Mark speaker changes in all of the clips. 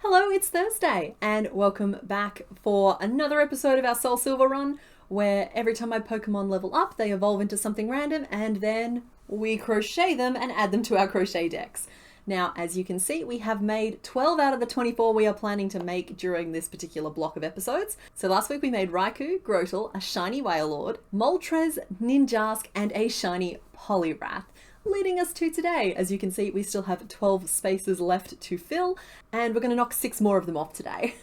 Speaker 1: Hello, it's Thursday, and welcome back for another episode of our Soul Silver run, where every time my Pokemon level up, they evolve into something random, and then we crochet them and add them to our crochet decks. Now, as you can see, we have made 12 out of the 24 we are planning to make during this particular block of episodes. So last week we made Raikou, Grotle, a shiny Wailord, Moltres, Ninjask, and a shiny Poliwrath. Leading us to today. As you can see, we still have 12 spaces left to fill, and we're going to knock 6 more of them off today.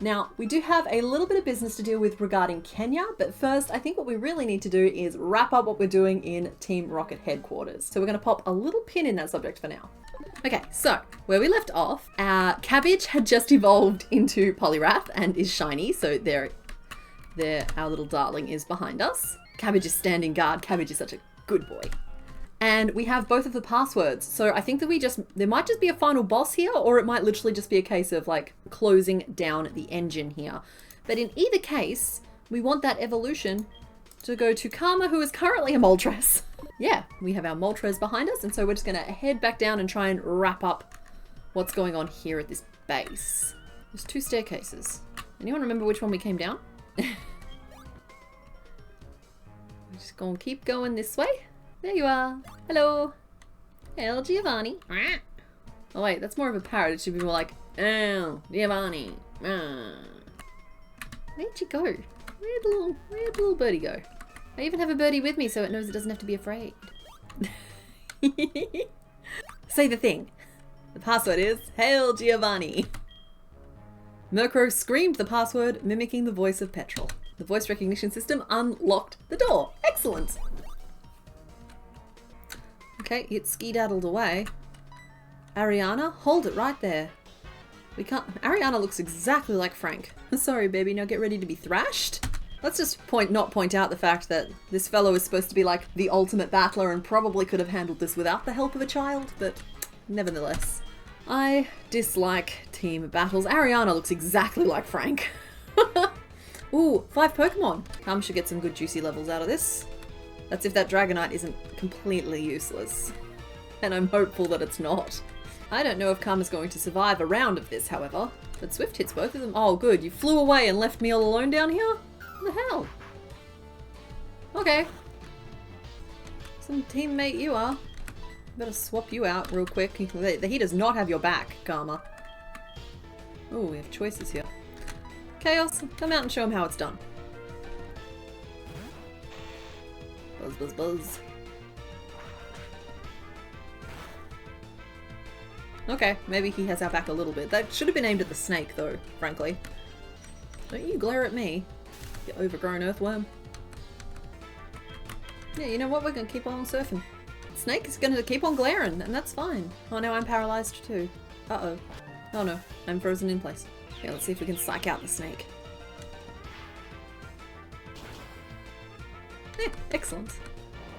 Speaker 1: Now, we do have a little bit of business to deal with regarding Kenya, but first, I think what we really need to do is wrap up what we're doing in Team Rocket headquarters. So we're going to pop a little pin in that subject for now. Okay, so where we left off, our Cabbage had just evolved into Poliwrath and is shiny, so there our little darling is behind us. Cabbage is standing guard. Cabbage is such a good boy. And we have both of the passwords. So I think that there might just be a final boss here, or it might literally just be a case of like closing down the engine here. But in either case, we want that evolution to go to Karma, who is currently a Moltres. Yeah, we have our Moltres behind us, and so we're just gonna head back down and try and wrap up what's going on here at this base. There's 2 staircases. Anyone remember which one we came down? We're just gonna keep going this way. There you are. Hello. Hello, Giovanni. Oh wait, that's more of a parrot. It should be more like, oh, Giovanni. Where'd you go? Where'd little birdie go? I even have a birdie with me so it knows it doesn't have to be afraid. Say the thing. The password is, Hail Giovanni. Murkrow screamed the password, mimicking the voice of Petrol. The voice recognition system unlocked the door. Excellent. Okay, it skedaddled away. Ariana, hold it right there. We can't. Ariana looks exactly like Frank. Sorry, baby, now get ready to be thrashed. Let's just not point out the fact that this fellow is supposed to be like the ultimate battler and probably could have handled this without the help of a child, but nevertheless. I dislike team battles. Ariana looks exactly like Frank. Ooh, 5 Pokemon. Calm should get some good juicy levels out of this. That's if that Dragonite isn't completely useless. And I'm hopeful that it's not. I don't know if Karma's going to survive a round of this, however. But Swift hits both of them. Oh, good. You flew away and left me all alone down here? What the hell? Okay. Some teammate you are. Better swap you out real quick. He does not have your back, Karma. Oh, we have choices here. Chaos, come out and show him how it's done. Buzz, buzz, buzz. Okay, maybe he has our back a little bit. That should have been aimed at the snake, though, frankly. Don't you glare at me, you overgrown earthworm. Yeah, you know what? We're gonna keep on surfing. Snake is gonna keep on glaring, and that's fine. Oh no, I'm paralyzed too. Uh-oh. Oh no, I'm frozen in place. Okay, let's see if we can psych out the snake. Yeah, excellent.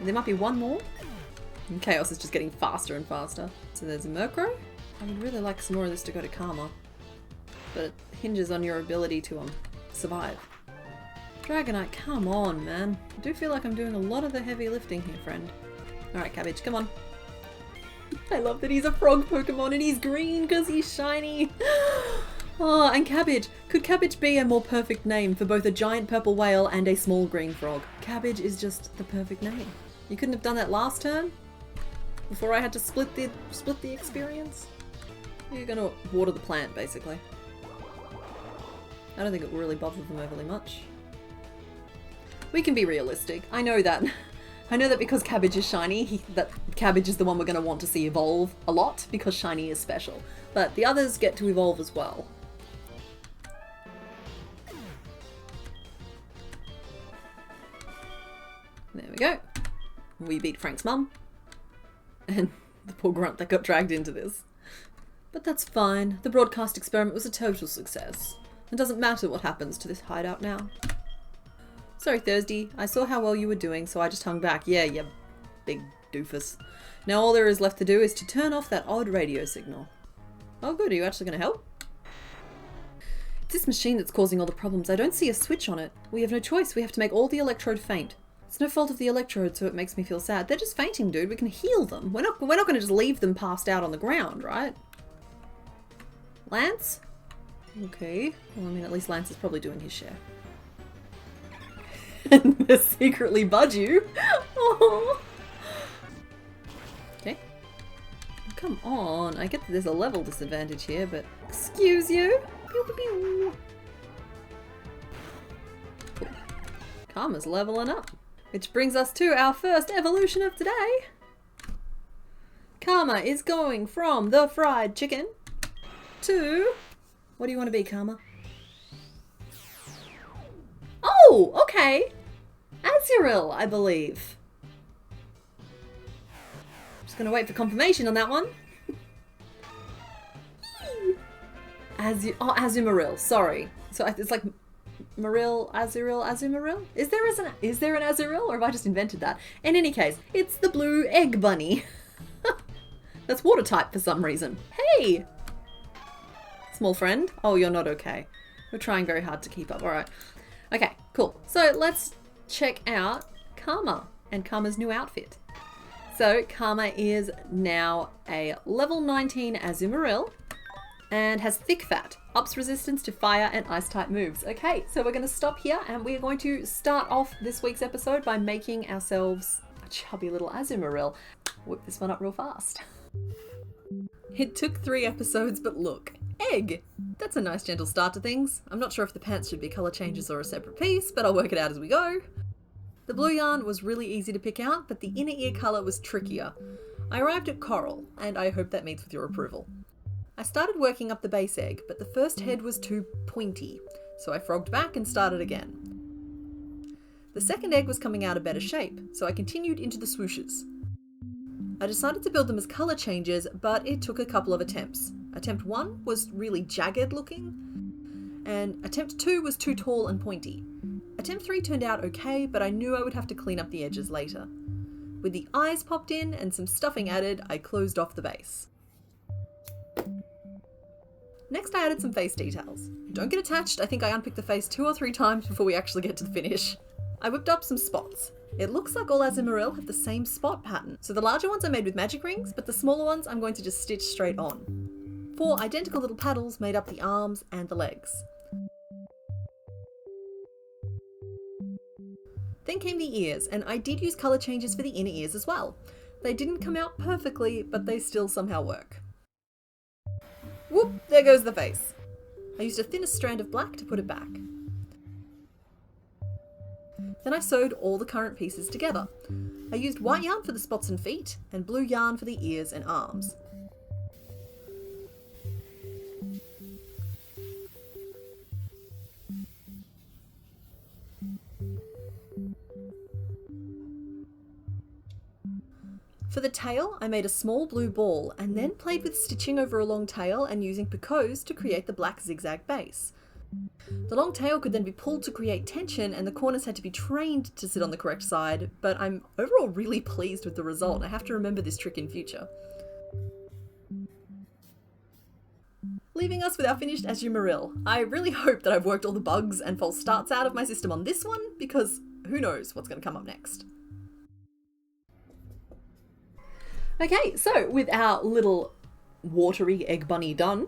Speaker 1: There might be one more. And Chaos is just getting faster and faster. So there's a Murkrow. I would really like some more of this to go to Karma. But it hinges on your ability to survive. Dragonite, come on, man. I do feel like I'm doing a lot of the heavy lifting here, friend. Alright, Cabbage, come on. I love that he's a frog Pokemon and he's green because he's shiny. Oh, and Cabbage. Could Cabbage be a more perfect name for both a giant purple whale and a small green frog? Cabbage is just the perfect name. You couldn't have done that last turn? Before I had to split the experience? You're gonna water the plant, basically. I don't think it will really bother them overly much. We can be realistic. I know that. I know that because Cabbage is shiny, that Cabbage is the one we're gonna want to see evolve a lot because shiny is special. But the others get to evolve as well. There we go. We beat Frank's mum. And the poor grunt that got dragged into this. But that's fine. The broadcast experiment was a total success. It doesn't matter what happens to this hideout now. Sorry, Thursday. I saw how well you were doing, so I just hung back. Yeah, you big doofus. Now all there is left to do is to turn off that odd radio signal. Oh good, are you actually going to help? It's this machine that's causing all the problems. I don't see a switch on it. We have no choice. We have to make all the electrode faint. It's no fault of the electrode, so it makes me feel sad. They're just fainting, dude. We can heal them. We're not going to just leave them passed out on the ground, right? Lance? Okay. Well, I mean, at least Lance is probably doing his share. And they secretly budge you. Oh. Okay. Come on. I get that there's a level disadvantage here, but excuse you. Pew, pew, pew. Cool. Karma's leveling up. Which brings us to our first evolution of today. Karma is going from the fried chicken to... What do you want to be, Karma? Oh, okay. Azurill, I believe. Just gonna wait for confirmation on that one. Azumarill, sorry. So it's like Marill, Azumarill? Is there an Azurill, or have I just invented that? In any case, it's the blue egg bunny. That's water type for some reason. Hey! Small friend. Oh, you're not okay. We're trying very hard to keep up. All right. Okay, cool. So let's check out Karma and Karma's new outfit. So Karma is now a level 19 Azumarill and has thick fat, ups resistance to fire and ice type moves. Okay, so we're going to stop here and we're going to start off this week's episode by making ourselves a chubby little Azumarill. Whip this one up real fast. It took 3 episodes, but look. Egg! That's a nice gentle start to things. I'm not sure if the pants should be colour changes or a separate piece, but I'll work it out as we go. The blue yarn was really easy to pick out, but the inner ear colour was trickier. I arrived at coral, and I hope that meets with your approval. I started working up the base egg, but the first head was too pointy, so I frogged back and started again. The second egg was coming out a better shape, so I continued into the swooshes. I decided to build them as colour changes, but it took a couple of attempts. Attempt 1 was really jagged looking, and attempt 2 was too tall and pointy. Attempt 3 turned out okay, but I knew I would have to clean up the edges later. With the eyes popped in and some stuffing added, I closed off the base. Next I added some face details. Don't get attached, I think I unpicked the face 2 or 3 times before we actually get to the finish. I whipped up some spots. It looks like all Azumarill have the same spot pattern, so the larger ones are made with magic rings, but the smaller ones I'm going to just stitch straight on. 4 identical little paddles made up the arms and the legs. Then came the ears, and I did use colour changes for the inner ears as well. They didn't come out perfectly, but they still somehow work. Whoop, there goes the face. I used a thinner strand of black to put it back. Then I sewed all the current pieces together. I used white yarn for the spots and feet, and blue yarn for the ears and arms. For the tail, I made a small blue ball and then played with stitching over a long tail and using picots to create the black zigzag base. The long tail could then be pulled to create tension and the corners had to be trained to sit on the correct side, but I'm overall really pleased with the result. I have to remember this trick in future. Leaving us with our finished Azumarill. I really hope that I've worked all the bugs and false starts out of my system on this one, because who knows what's going to come up next. Okay, so with our little watery egg bunny done,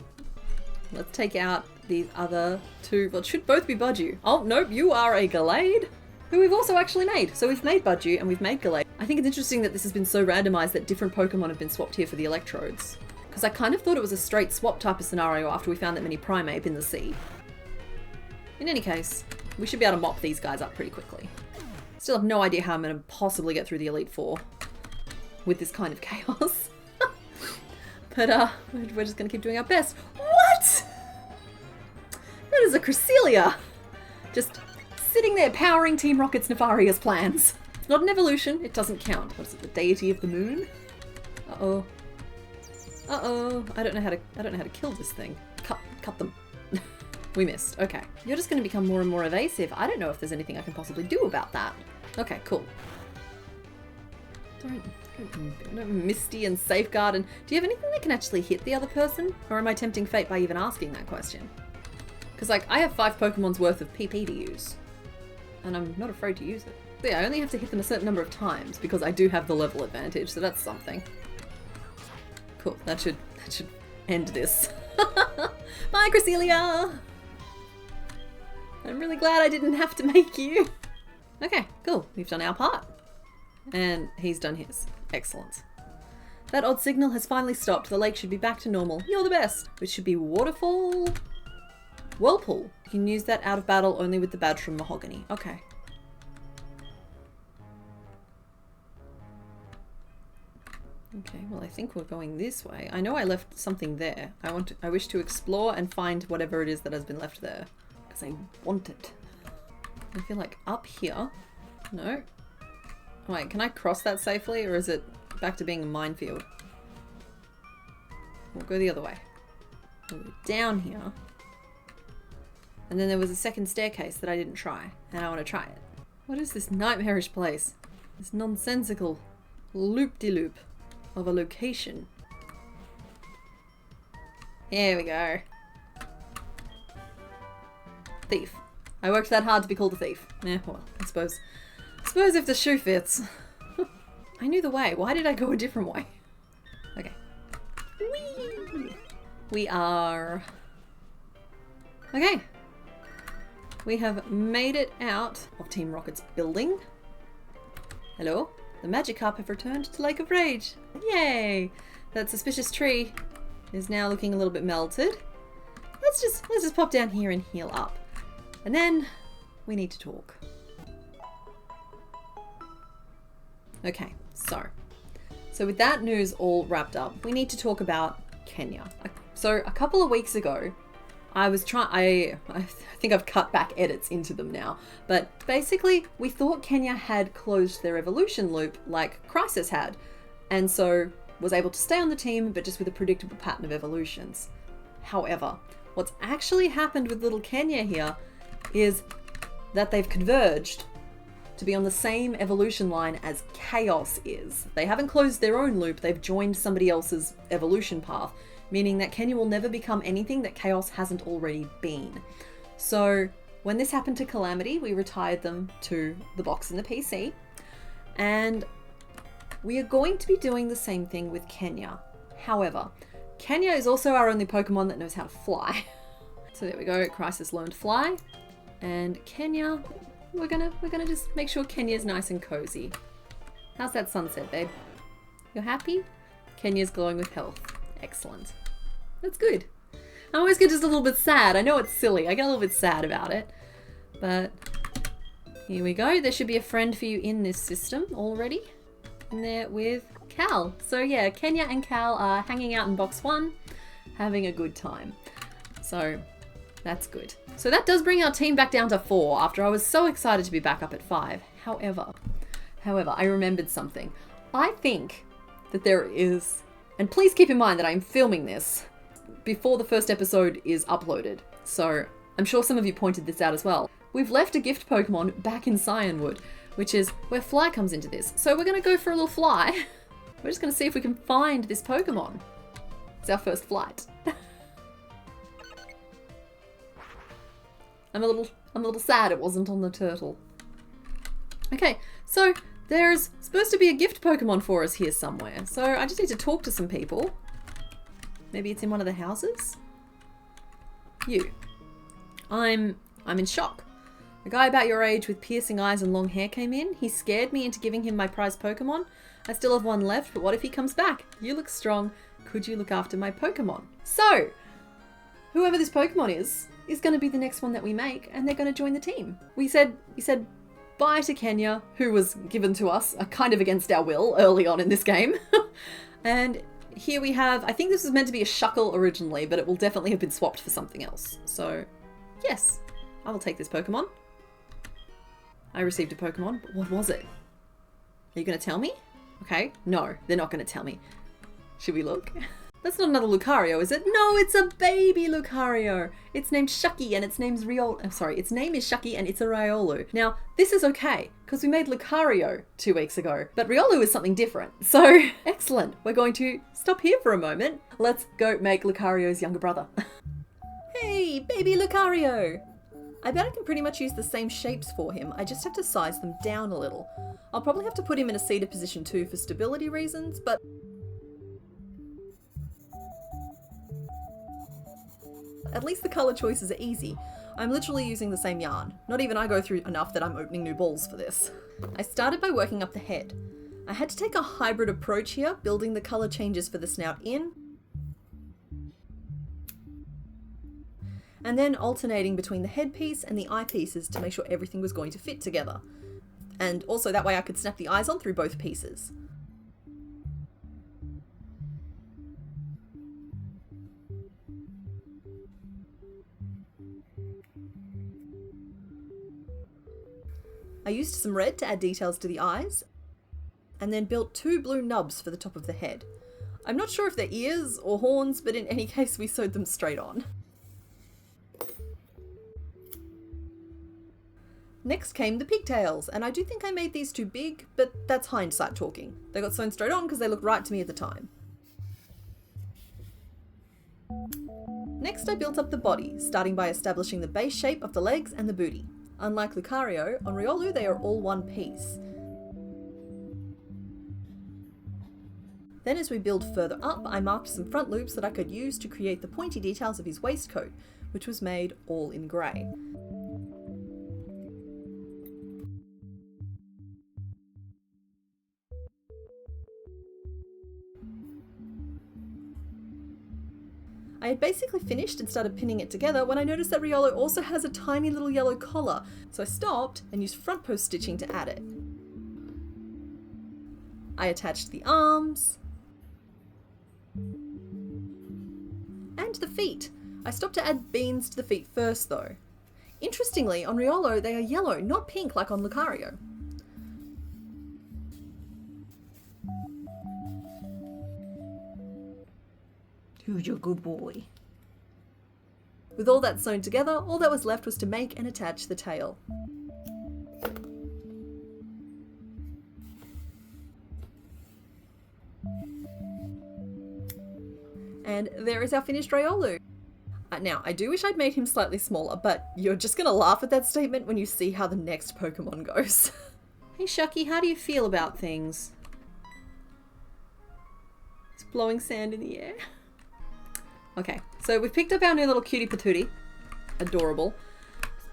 Speaker 1: let's take out these other 2. Well, it should both be Budgie. Oh, nope, you are a Gallade, who we've also actually made. So we've made Budgie and we've made Gallade. I think it's interesting that this has been so randomized that different Pokemon have been swapped here for the electrodes. Because I kind of thought it was a straight swap type of scenario after we found that many Primeape in the sea. In any case, we should be able to mop these guys up pretty quickly. Still have no idea how I'm going to possibly get through the Elite Four with this kind of chaos. But we're just going to keep doing our best. What? That is a Cresselia! Just sitting there powering Team Rocket's nefarious plans. It's not an evolution, it doesn't count. What is it, the deity of the moon? Uh-oh. Uh-oh. I don't know how to kill this thing. Cut them. We missed. Okay. You're just going to become more and more evasive. I don't know if there's anything I can possibly do about that. Okay, cool. Don't Misty and Safeguard, and do you have anything that can actually hit the other person? Or am I tempting fate by even asking that question? Because, like, I have 5 Pokemon's worth of PP to use. And I'm not afraid to use it. So yeah, I only have to hit them a certain number of times because I do have the level advantage, so that's something. Cool, that should end this. Bye, Cresselia! I'm really glad I didn't have to make you. Okay, cool. We've done our part. And he's done his. Excellent. That odd signal has finally stopped. The lake should be back to normal. You're the best. Which should be waterfall... Whirlpool. You can use that out of battle only with the badge from Mahogany. Okay. Okay, well I think we're going this way. I know I left something there. I wish to explore and find whatever it is that has been left there. Because I want it. I feel like up here... No. Wait, can I cross that safely or is it back to being a minefield? We'll go the other way. We'll go down here. And then there was a second staircase that I didn't try. And I want to try it. What is this nightmarish place? This nonsensical loop-de-loop of a location. Here we go. Thief. I worked that hard to be called a thief. Yeah, well, I suppose if the shoe fits. I knew the way. Why did I go a different way? Okay. Whee! We are... Okay. We have made it out of Team Rocket's building. Hello. The Magikarp have returned to Lake of Rage. Yay! That suspicious tree is now looking a little bit melted. Let's just pop down here and heal up. And then we need to talk. Okay, so with that news all wrapped up, we need to talk about Kenya. So a couple of weeks ago, I think I've cut back edits into them now, but basically we thought Kenya had closed their evolution loop like Crisis had, and so was able to stay on the team, but just with a predictable pattern of evolutions. However, what's actually happened with little Kenya here is that they've converged to be on the same evolution line as Chaos is. They haven't closed their own loop, they've joined somebody else's evolution path, meaning that Kenya will never become anything that Chaos hasn't already been. So when this happened to Calamity, we retired them to the box in the PC, and we are going to be doing the same thing with Kenya. However, Kenya is also our only Pokemon that knows how to fly. So there we go, Crisis learned fly, and Kenya, we're gonna just make sure Kenya's nice and cozy. How's that sunset, babe? You're happy? Kenya's glowing with health. Excellent. That's good. I always get just a little bit sad. I know it's silly. I get a little bit sad about it. But here we go. There should be a friend for you in this system already. In there with Cal. So yeah, Kenya and Cal are hanging out in box 1, having a good time. So that's good. So that does bring our team back down to 4 after I was so excited to be back up at 5. However, I remembered something. I think that there is, and please keep in mind that I'm filming this before the first episode is uploaded. So I'm sure some of you pointed this out as well. We've left a gift Pokemon back in Cyanwood, which is where Fly comes into this. So we're going to go for a little fly. We're just going to see if we can find this Pokemon. It's our first flight. I'm a little sad it wasn't on the turtle. Okay, so there's supposed to be a gift Pokemon for us here somewhere. So I just need to talk to some people. Maybe it's in one of the houses? You. I'm in shock. A guy about your age with piercing eyes and long hair came in. He scared me into giving him my prized Pokemon. I still have one left, but what if he comes back? You look strong. Could you look after my Pokemon? So, whoever this Pokemon is going to be the next one that we make, and they're going to join the team. We said bye to Kenya, who was given to us kind of against our will early on in this game. And here we have, I think this was meant to be a Shuckle originally, but it will definitely have been swapped for something else. So, yes, I will take this Pokemon. I received a Pokemon, but what was it? Are you going to tell me? Okay, no, they're not going to tell me. Should we look? That's not another Lucario, is it? No, it's a baby Lucario. It's named Shucky and its name's Riolu. I'm sorry, its name is Shucky and it's a Riolu. Now, this is okay, because we made Lucario 2 weeks ago, but Riolu is something different. So, excellent. We're going to stop here for a moment. Let's go make Lucario's younger brother. Hey, baby Lucario. I bet I can pretty much use the same shapes for him. I just have to size them down a little. I'll probably have to put him in a seated position too for stability reasons, but at least the colour choices are easy. I'm literally using the same yarn. Not even I go through enough that I'm opening new balls for this. I started by working up the head. I had to take a hybrid approach here, building the colour changes for the snout in, and then alternating between the headpiece and the eyepieces to make sure everything was going to fit together. And also that way I could snap the eyes on through both pieces. I used some red to add details to the eyes, and then built 2 blue nubs for the top of the head. I'm not sure if they're ears or horns, but in any case we sewed them straight on. Next came the pigtails, and I do think I made these too big, but that's hindsight talking. They got sewn straight on because they looked right to me at the time. Next I built up the body, starting by establishing the base shape of the legs and the booty. Unlike Lucario, on Riolu they are all one piece. Then as we build further up, I marked some front loops that I could use to create the pointy details of his waistcoat, which was made all in grey. I had basically finished and started pinning it together when I noticed that Riolu also has a tiny little yellow collar, so I stopped and used front post stitching to add it. I attached the arms and the feet. I stopped to add beans to the feet first though. Interestingly, on Riolu they are yellow, not pink like on Lucario. Who's your good boy? With all that sewn together, all that was left was to make and attach the tail. And there is our finished Riolu. Now, I do wish I'd made him slightly smaller, but you're just gonna laugh at that statement when you see how the next Pokemon goes. Hey Shucky, how do you feel about things? It's blowing sand in the air. Okay, so we've picked up our new little cutie patootie. Adorable.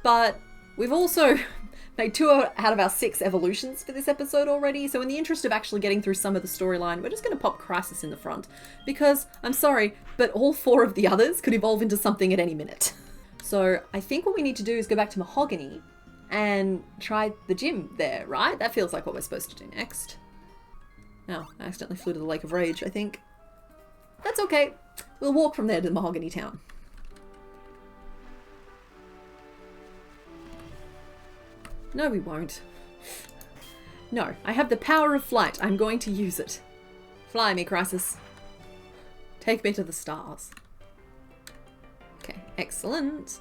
Speaker 1: But we've also made 2 out of our 6 evolutions for this episode already, so in the interest of actually getting through some of the storyline, we're just going to pop Crisis in the front. Because, I'm sorry, but all 4 of the others could evolve into something at any minute. So I think what we need to do is go back to Mahogany and try the gym there, right? That feels like what we're supposed to do next. Oh, I accidentally flew to the Lake of Rage, I think. That's okay. We'll walk from there to Mahogany Town. No, we won't. No, I have the power of flight. I'm going to use it. Fly me, Crisis. Take me to the stars. Okay, excellent.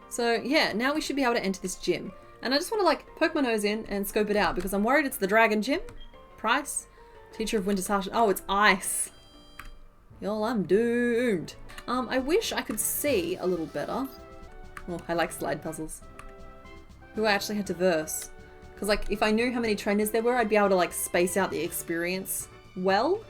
Speaker 1: So yeah, now we should be able to enter this gym. And I just want to like poke my nose in and scope it out because I'm worried it's the Dragon Gym. Pryce, Teacher of Winter's Harsh. Oh, it's ice. Y'all, I'm doomed. I wish I could see a little better. Oh, I like slide puzzles. Who I actually had to verse. Because, like, if I knew how many trainers there were, I'd be able to, like, space out the experience well.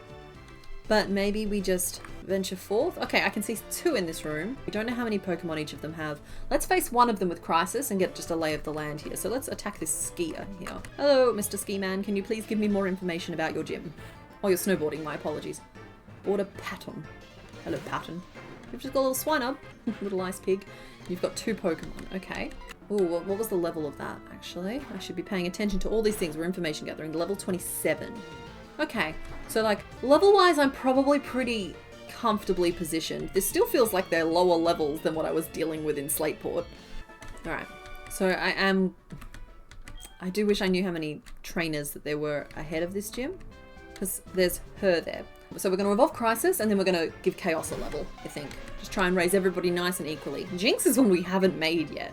Speaker 1: But maybe we just venture forth. Okay, I can see 2 in this room. We don't know how many Pokemon each of them have. Let's face one of them with Crisis and get just a lay of the land here. So let's attack this skier here. Hello, Mr. Ski Man. Can you please give me more information about your gym? Oh, you're snowboarding. My apologies. Order Patton. Hello, Patton. You've just got a little Swinub, little ice pig. You've got 2 Pokemon. Okay. Ooh, what was the level of that, actually? I should be paying attention to all these things. We're information gathering. Level 27. Okay. So, like, level-wise, I'm probably pretty comfortably positioned. This still feels like they're lower levels than what I was dealing with in Slateport. Alright. So, I do wish I knew how many trainers that there were ahead of this gym. Because there's her there. So we're going to evolve Crisis, and then we're going to give Chaos a level, I think. Just try and raise everybody nice and equally. Jinx is one we haven't made yet.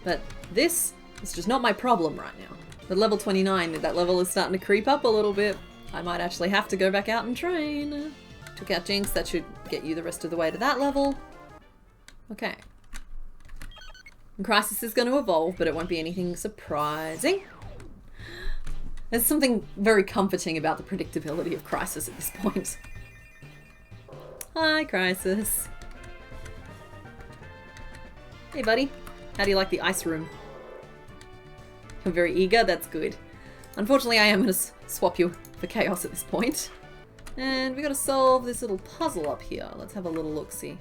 Speaker 1: But this is just not my problem right now. But level 29, that level is starting to creep up a little bit. I might actually have to go back out and train. Took out Jinx, that should get you the rest of the way to that level. Okay. And Crisis is going to evolve, but it won't be anything surprising. There's something very comforting about the predictability of Crisis at this point. Hi, Crisis. Hey buddy, how do you like the ice room? You're very eager, that's good. Unfortunately I am going to swap you for Chaos at this point. And we got to solve this little puzzle up here. Let's have a little look-see.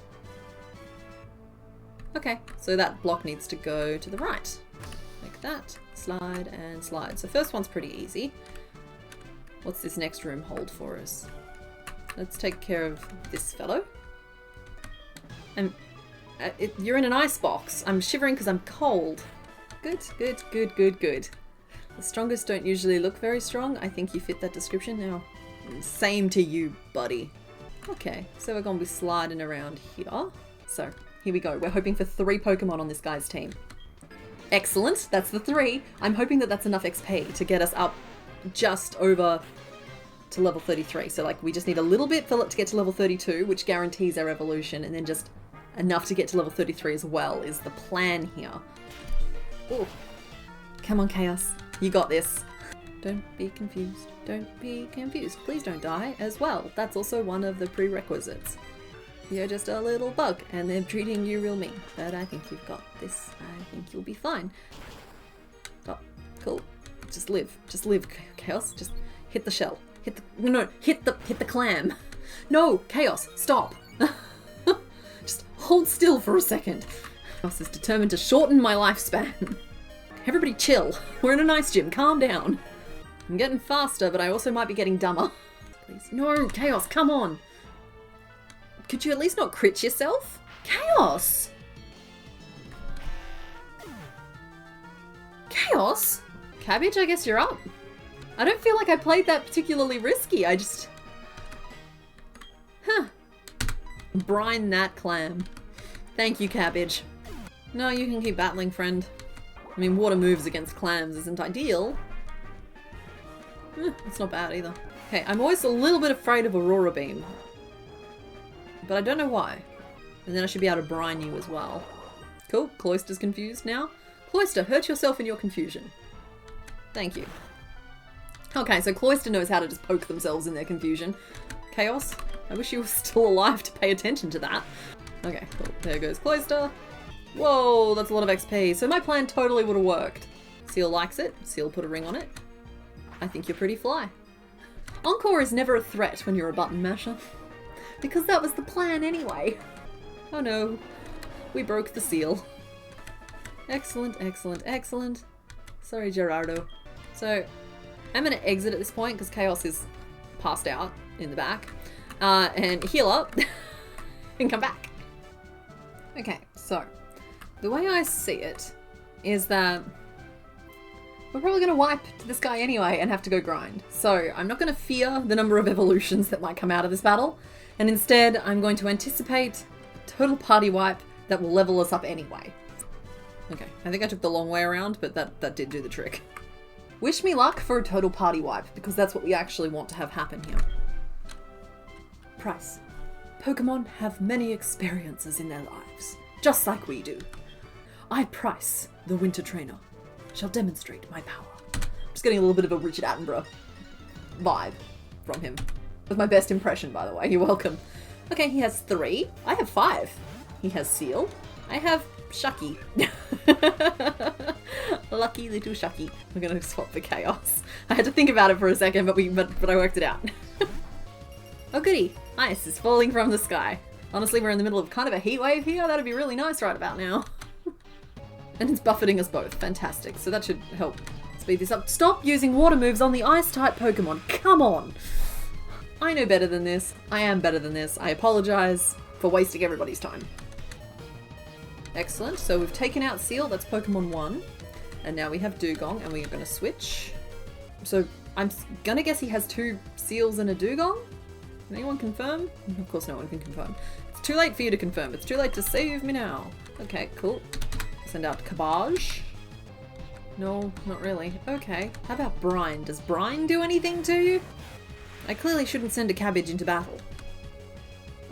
Speaker 1: Okay, so that block needs to go to the right. Like that. Slide and slide. So first one's pretty easy. What's this next room hold for us? Let's take care of this fellow. And you're in an ice box. I'm shivering because I'm cold. Good, good, good, good, good. The strongest don't usually look very strong. I think you fit that description now. Same to you, buddy. Okay, so we're going to be sliding around here. So, here we go. We're hoping for 3 Pokemon on this guy's team. Excellent, that's the 3. I'm hoping that that's enough XP to get us up just over to level 33. So, like, we just need a little bit to get to level 32, which guarantees our evolution, and then just enough to get to level 33 as well is the plan here. Ooh. Come on, Chaos. You got this. Don't be confused. Don't be confused. Please don't die as well. That's also one of the prerequisites. You're just a little bug and they're treating you real mean. But I think you've got this. I think you'll be fine. Oh, cool. Just live. Just live, Chaos. Just hit the shell. Hit the clam. No, Chaos, stop. Just hold still for a second. Chaos is determined to shorten my lifespan. Everybody chill. We're in an ice gym. Calm down. I'm getting faster, but I also might be getting dumber. Please. No, Chaos, come on. Could you at least not crit yourself? Chaos! Chaos? Cabbage, I guess you're up. I don't feel like I played that particularly risky. I just... Huh. Brine that clam. Thank you, Cabbage. No, you can keep battling, friend. I mean, water moves against clams isn't ideal. It's not bad either. Okay, I'm always a little bit afraid of Aurora Beam. But I don't know why. And then I should be able to brine you as well. Cool, Cloyster's confused now. Cloyster, hurt yourself in your confusion. Thank you. Okay, so Cloyster knows how to just poke themselves in their confusion. Chaos, I wish you were still alive to pay attention to that. Okay, cool. There goes Cloyster. Whoa, that's a lot of XP. So my plan totally would have worked. Seal likes it. Seal put a ring on it. I think you're pretty fly. Encore is never a threat when you're a button masher. Because that was the plan anyway. Oh no. We broke the seal. Excellent, excellent, excellent. Sorry, Gerardo. So, I'm going to exit at this point because Chaos is passed out in the back. And heal up. And come back. Okay, so... the way I see it is that we're probably going to wipe to this guy anyway and have to go grind. So I'm not going to fear the number of evolutions that might come out of this battle. And instead, I'm going to anticipate a total party wipe that will level us up anyway. Okay, I think I took the long way around, but that did do the trick. Wish me luck for a total party wipe, because that's what we actually want to have happen here. Pryce. Pokemon have many experiences in their lives, just like we do. I, Pryce, the Winter Trainer, shall demonstrate my power. I'm just getting a little bit of a Richard Attenborough vibe from him. That was my best impression, by the way. You're welcome. Okay, he has 3. I have 5. He has Seal. I have Shucky. Lucky little Shucky. We're gonna swap for Chaos. I had to think about it for a second, but I worked it out. Oh goody, ice is falling from the sky. Honestly, we're in the middle of kind of a heat wave here. That'd be really nice right about now. And it's buffeting us both. Fantastic. So that should help speed this up. Stop using water moves on the ice-type Pokemon. Come on. I know better than this. I am better than this. I apologize for wasting everybody's time. Excellent. So we've taken out Seal. That's Pokemon 1. And now we have Dugong, and we are going to switch. So I'm going to guess he has 2 Seals and a Dugong. Can anyone confirm? Of course no one can confirm. It's too late for you to confirm. It's too late to save me now. Okay, cool. Send out Cabbage. No, not really. Okay. How about Brine? Does Brine do anything to you? I clearly shouldn't send a Cabbage into battle.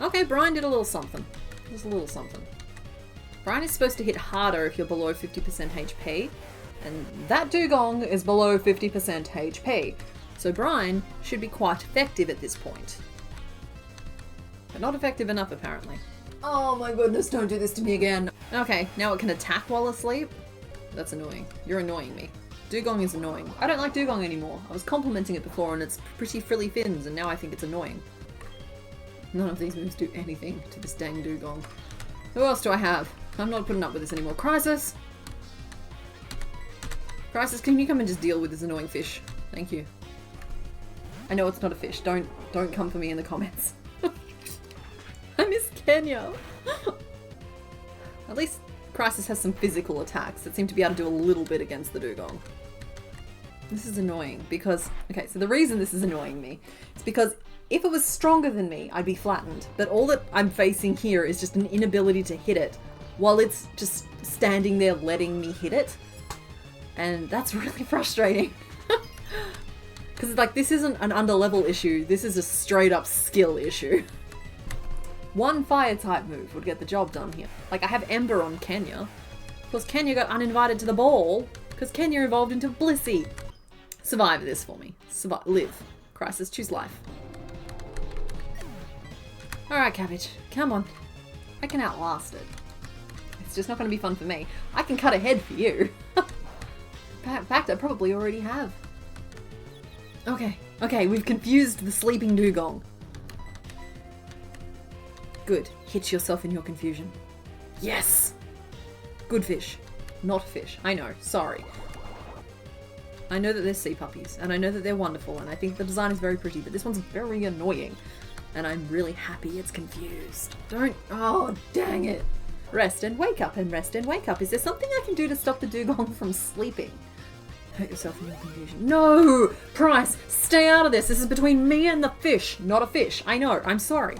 Speaker 1: Okay, Brine did a little something. Just a little something. Brine is supposed to hit harder if you're below 50% HP. And that Dugong is below 50% HP. So Brine should be quite effective at this point. But not effective enough, apparently. Oh my goodness, don't do this to me again. Okay, now it can attack while asleep? That's annoying. You're annoying me. Dugong is annoying. I don't like Dugong anymore. I was complimenting it before and its pretty frilly fins, and now I think it's annoying. None of these moves do anything to this dang Dugong. Who else do I have? I'm not putting up with this anymore. Crisis! Crisis, can you come and just deal with this annoying fish? Thank you. I know it's not a fish. Don't come for me in the comments. I miss Kenya. At least Crisis has some physical attacks that seem to be able to do a little bit against the Dugong. This is annoying because... Okay, so the reason this is annoying me is because if it was stronger than me, I'd be flattened. But all that I'm facing here is just an inability to hit it while it's just standing there letting me hit it. And that's really frustrating. Because like, this isn't an underlevel issue, this is a straight up skill issue. One fire type move would get the job done here. Like, I have Ember on Kenya. Of course, Kenya got uninvited to the ball because Kenya evolved into Blissey. Survive this for me. Survive. Live. Crisis. Choose life. Alright, Cabbage. Come on. I can outlast it. It's just not going to be fun for me. I can cut ahead for you. In fact, I probably already have. Okay, we've confused the sleeping Dugong. Good. Hit yourself in your confusion. Yes! Good fish. Not fish. I know. Sorry. I know that they're sea puppies, and I know that they're wonderful, and I think the design is very pretty, but this one's very annoying. And I'm really happy it's confused. Don't... Oh, dang it. Rest and wake up, and rest and wake up. Is there something I can do to stop the Dugong from sleeping? Hurt yourself in your confusion. No! Pryce, stay out of this. This is between me and the fish, not a fish. I know. I'm sorry.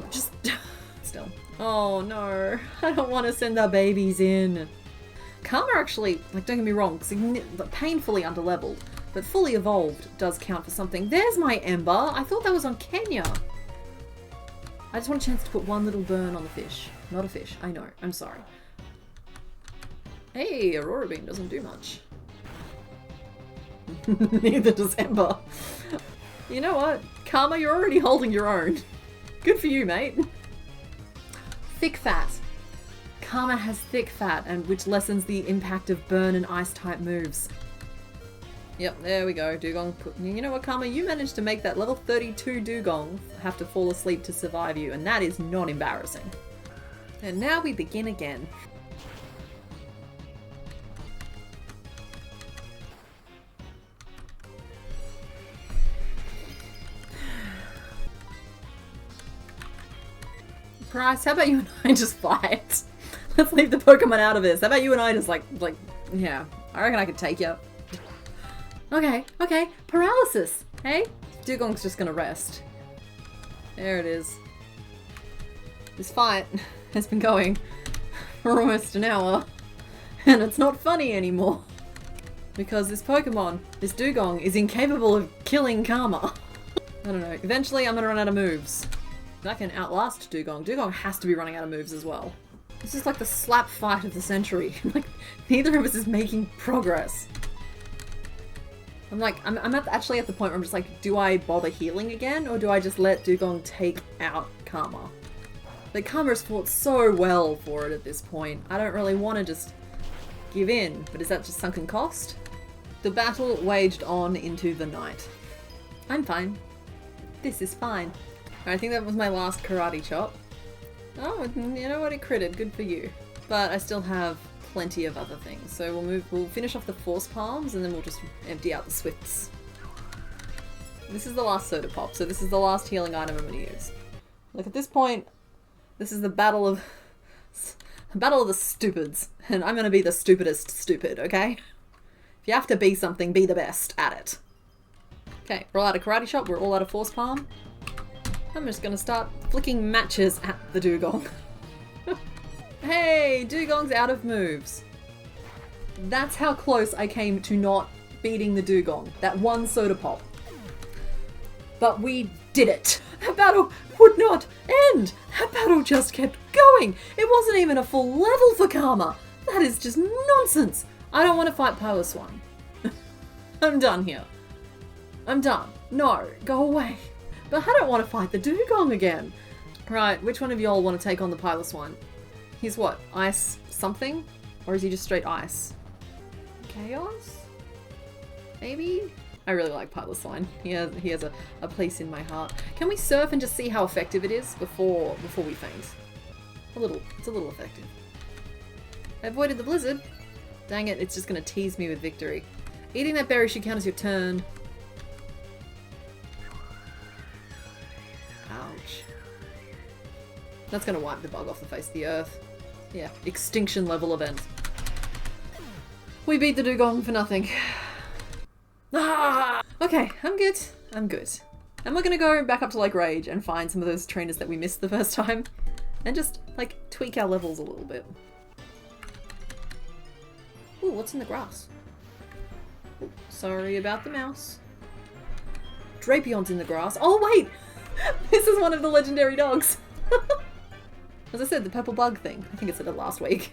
Speaker 1: Just... Still. Oh, no. I don't want to send the babies in. Karma actually, like, don't get me wrong, painfully underleveled, but fully evolved does count for something. There's my Ember. I thought that was on Kenya. I just want a chance to put one little burn on the fish. Not a fish. I know. I'm sorry. Hey, Aurora Beam doesn't do much. Neither does Ember. You know what? Karma, you're already holding your own. Good for you, mate. Thick fat. Karma has thick fat, and which lessens the impact of burn and ice type moves. Yep, there we go. Dugong. You know what, Karma? You managed to make that level 32 Dugong have to fall asleep to survive you, and that is not embarrassing. And now we begin again. Pryce, how about you and I just fight? Let's leave the Pokemon out of this. How about you and I just like, yeah. I reckon I could take you. Okay. Paralysis. Hey? Dugong's just gonna rest. There it is. This fight has been going for almost an hour. And it's not funny anymore. Because this Pokemon, this Dugong, is incapable of killing Karma. I don't know. Eventually I'm gonna run out of moves. I can outlast Dugong. Dugong has to be running out of moves as well. This is like the slap fight of the century. Like, neither of us is making progress. I'm actually at the point where I'm just like, do I bother healing again? Or do I just let Dugong take out Karma? Like, Karma's fought so well for it at this point. I don't really want to just give in. But is that just sunken cost? The battle waged on into the night. I'm fine. This is fine. I think that was my last karate chop. Oh, you know what? It critted. Good for you. But I still have plenty of other things. So we'll finish off the force palms and then we'll just empty out the swifts. This is the last soda pop, so this is the last healing item I'm going to use. Look, at this point, this is the battle of the stupids. And I'm going to be the stupidest stupid, okay? If you have to be something, be the best at it. Okay, we're all out of karate chop. We're all out of force palm. I'm just gonna start flicking matches at the Dugong. Hey, Dugong's out of moves. That's how close I came to not beating the Dugong. That one soda pop. But we did it. Our battle would not end. Our battle just kept going. It wasn't even a full level for Karma. That is just nonsense. I don't want to fight Piloswine. I'm done here. I'm done. No, go away. But I don't want to fight the Dugong again. Right, which one of y'all want to take on the Piloswine? He's what? Ice something? Or is he just straight ice? Chaos? Maybe? I really like Pilotless Line. He has a place in my heart. Can we surf and just see how effective it is before we faint? It's a little effective. I avoided the blizzard. Dang it, it's just gonna tease me with victory. Eating that berry should count as your turn. Ouch. That's gonna wipe the bug off the face of the earth. Yeah, extinction level event. We beat the dugong for nothing. Ah! Okay, I'm good. I'm good. And we're gonna go back up to like Rage and find some of those trainers that we missed the first time. And just, like, tweak our levels a little bit. Ooh, what's in the grass? Ooh, sorry about the mouse. Drapion's in the grass. Oh, wait! This is one of the legendary dogs. As I said, the purple bug thing. I think I said it last week.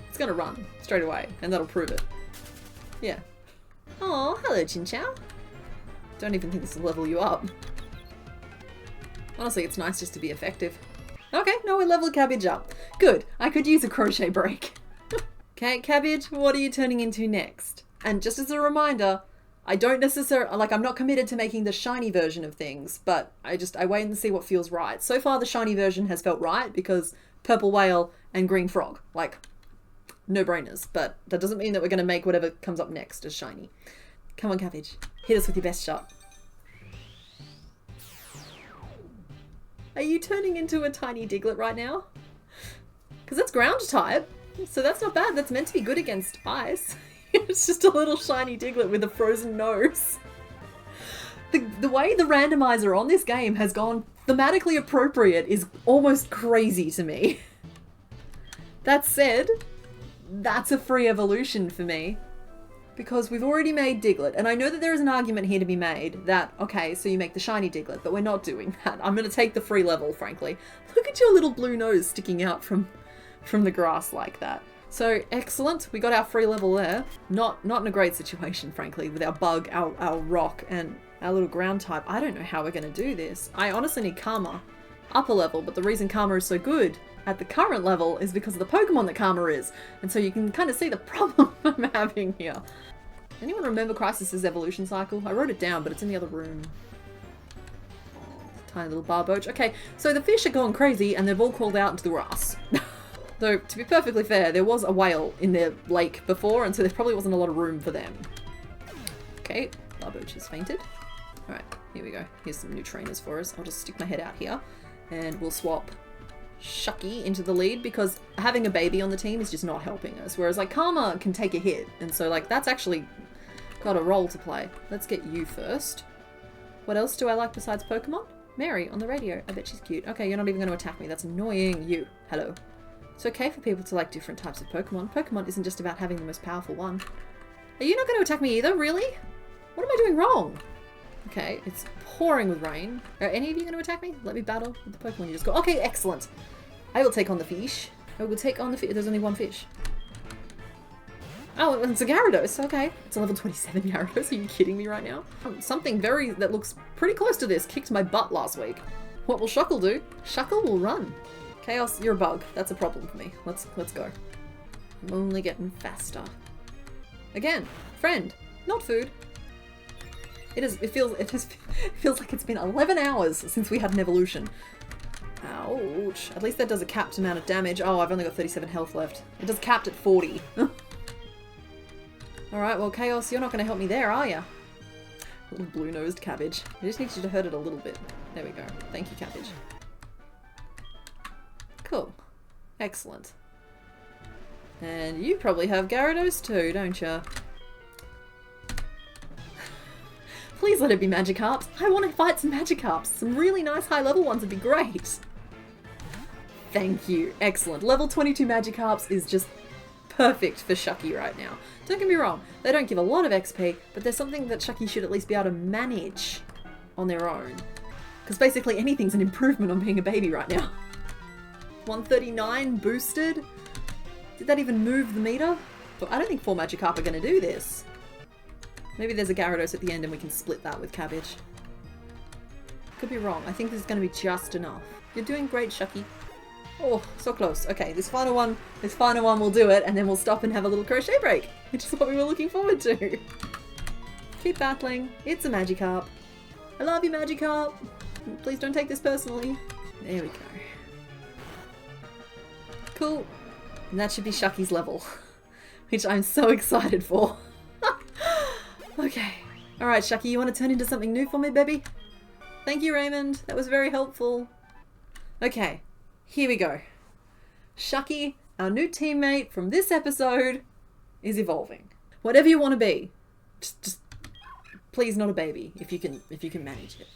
Speaker 1: It's gonna run straight away, and that'll prove it. Yeah. Oh, hello, Chinchow. Don't even think this will level you up. Honestly, it's nice just to be effective. Okay, no, we leveled Cabbage up. Good. I could use a crochet break. Okay, Cabbage, what are you turning into next? And just as a reminder, I don't necessarily, like, I'm not committed to making the shiny version of things, but I wait and see what feels right. So far, the shiny version has felt right because purple whale and green frog, like, no-brainers. But that doesn't mean that we're going to make whatever comes up next as shiny. Come on, Cabbage. Hit us with your best shot. Are you turning into a tiny Diglett right now? Because that's ground type, so that's not bad. That's meant to be good against ice. It's just a little shiny Diglett with a frozen nose. The way the randomizer on this game has gone thematically appropriate is almost crazy to me. That said, that's a free evolution for me. Because we've already made Diglett, and I know that there is an argument here to be made that, okay, so you make the shiny Diglett, but we're not doing that. I'm going to take the free level, frankly. Look at your little blue nose sticking out from the grass like that. So, excellent. We got our free level there. Not in a great situation, frankly, with our bug, our rock, and our little ground type. I don't know how we're going to do this. I honestly need Karma upper level, but the reason Karma is so good at the current level is because of the Pokemon that Karma is. And so you can kind of see the problem I'm having here. Anyone remember Chrysis's evolution cycle? I wrote it down, but it's in the other room. Tiny little barboach. Okay, so the fish are going crazy and they've all crawled out into the grass. Though, to be perfectly fair, there was a whale in their lake before, and so there probably wasn't a lot of room for them. Okay, barboach has fainted. Alright, here we go. Here's some new trainers for us. I'll just stick my head out here and we'll swap Shucky into the lead because having a baby on the team is just not helping us. Whereas like Karma can take a hit, and so like that's actually got a role to play. Let's get you first. What else do I like besides Pokemon? Mary on the radio. I bet she's cute. Okay, you're not even going to attack me. That's annoying. You. Hello. It's okay for people to like different types of Pokemon. Pokemon isn't just about having the most powerful one. Are you not going to attack me either? Really? What am I doing wrong? Okay, it's pouring with rain. Are any of you going to attack me? Let me battle with the Pokemon you just got. Okay, excellent. I will take on the fish. I will take on the fish. There's only one fish. Oh, it's a Gyarados. Okay. It's a level 27 Gyarados. Are you kidding me right now? Something that looks pretty close to this kicked my butt last week. What will Shuckle do? Shuckle will run. Chaos, you're a bug. That's a problem for me. Let's go. I'm only getting faster. Again, friend, not food. It feels like it's been 11 hours since we had an evolution. Ouch. At least that does a capped amount of damage. Oh, I've only got 37 health left. It does capped at 40. Alright, well, Chaos, you're not going to help me there, are ya? Little blue-nosed Cabbage. I just need you to hurt it a little bit. There we go. Thank you, Cabbage. Cool. Excellent. And you probably have Gyarados too, don't ya? Please let it be Magikarps. I want to fight some Magikarps. Some really nice high-level ones would be great. Thank you. Excellent. Level 22 Magikarps is just perfect for Shucky right now. Don't get me wrong, they don't give a lot of XP, but there's something that Shucky should at least be able to manage on their own. Because basically anything's an improvement on being a baby right now. 139 boosted? Did that even move the meter? But I don't think 4 Magikarp are going to do this. Maybe there's a Gyarados at the end and we can split that with Cabbage. Could be wrong. I think this is going to be just enough. You're doing great, Shucky. Oh, so close. Okay, this final one will do it, and then we'll stop and have a little crochet break, which is what we were looking forward to. Keep battling. It's a Magikarp. I love you, Magikarp. Please don't take this personally. There we go. Cool. And that should be Shucky's level, which I'm so excited for. Okay. Alright, Shucky, you want to turn into something new for me, baby? Thank you, Raymond. That was very helpful. Okay, here we go. Shucky, our new teammate from this episode, is evolving. Whatever you want to be. Just please not a baby, if you can manage it.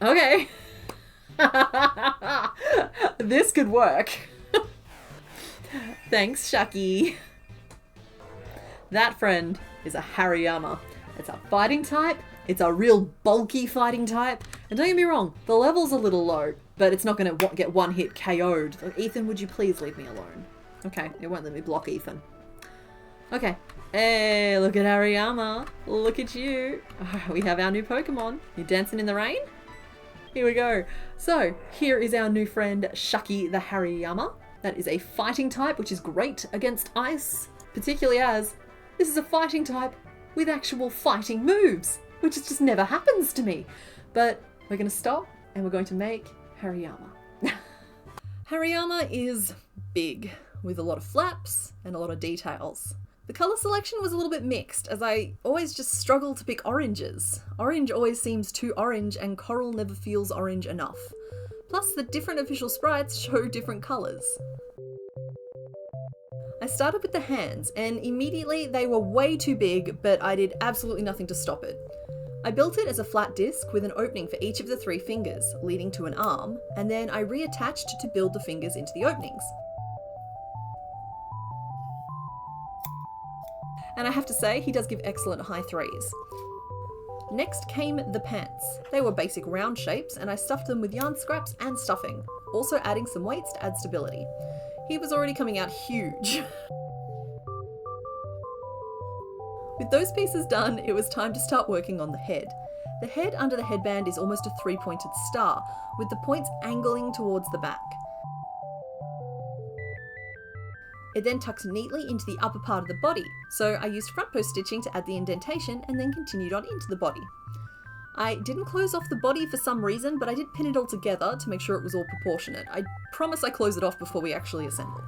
Speaker 1: Okay. This could work. Thanks, Shucky. That friend is a Hariyama. It's a fighting type. It's a real bulky fighting type. And don't get me wrong, the level's a little low, but it's not going to get one hit KO'd. Ethan, would you please leave me alone? Okay, it won't let me block Ethan. Okay. Hey, look at Hariyama. Look at you. Oh, we have our new Pokemon. You dancing in the rain? Here we go. So, here is our new friend, Shucky the Hariyama. That is a fighting type, which is great against ice, particularly as this is a fighting type with actual fighting moves, which just never happens to me. But we're going to stop and we're going to make Hariyama. Hariyama is big, with a lot of flaps and a lot of details. The colour selection was a little bit mixed, as I always just struggle to pick oranges. Orange always seems too orange and coral never feels orange enough. Plus, the different official sprites show different colours. I started with the hands, and immediately they were way too big, but I did absolutely nothing to stop it. I built it as a flat disc with an opening for each of the 3 fingers, leading to an arm, and then I reattached to build the fingers into the openings. And I have to say, he does give excellent high 3s. Next came the pants. They were basic round shapes, and I stuffed them with yarn scraps and stuffing, also adding some weights to add stability. He was already coming out huge. With those pieces done, it was time to start working on the head. The head under the headband is almost a 3-pointed star, with the points angling towards the back. It then tucks neatly into the upper part of the body, so I used front post stitching to add the indentation and then continued on into the body. I didn't close off the body for some reason, but I did pin it all together to make sure it was all proportionate. I promise I close it off before we actually assemble.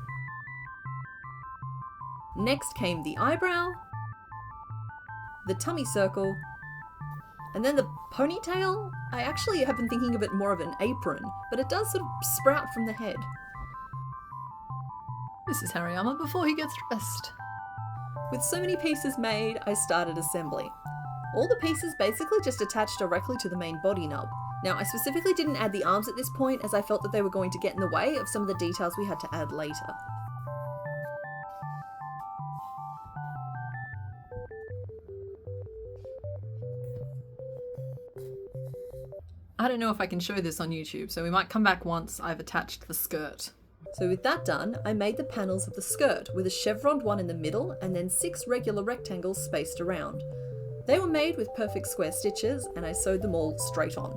Speaker 1: Next came the eyebrow, the tummy circle, and then the ponytail. I actually have been thinking of it more of an apron, but it does sort of sprout from the head. This is Hariyama before he gets dressed. With so many pieces made, I started assembly. All the pieces basically just attached directly to the main body nub. Now, I specifically didn't add the arms at this point as I felt that they were going to get in the way of some of the details we had to add later. I don't know if I can show this on YouTube, so we might come back once I've attached the skirt. So with that done, I made the panels of the skirt with a chevroned one in the middle and then 6 regular rectangles spaced around. They were made with perfect square stitches and I sewed them all straight on.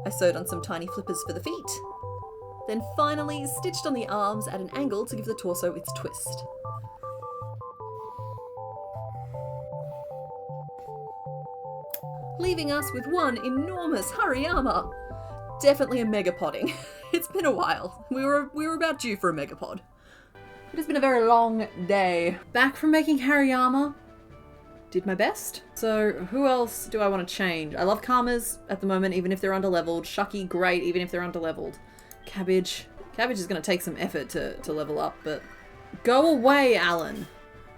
Speaker 1: I sewed on some tiny flippers for the feet, then finally stitched on the arms at an angle to give the torso its twist. Leaving us with one enormous Hariyama. Definitely a megapoding. It's been a while. We were about due for a megapod. It has been a very long day. Back from making Hariyama. Did my best. So who else do I want to change? I love Karmas at the moment, even if they're underleveled. Shucky, great, even if they're underleveled. Cabbage. Cabbage is going to take some effort to level up, but go away, Alan.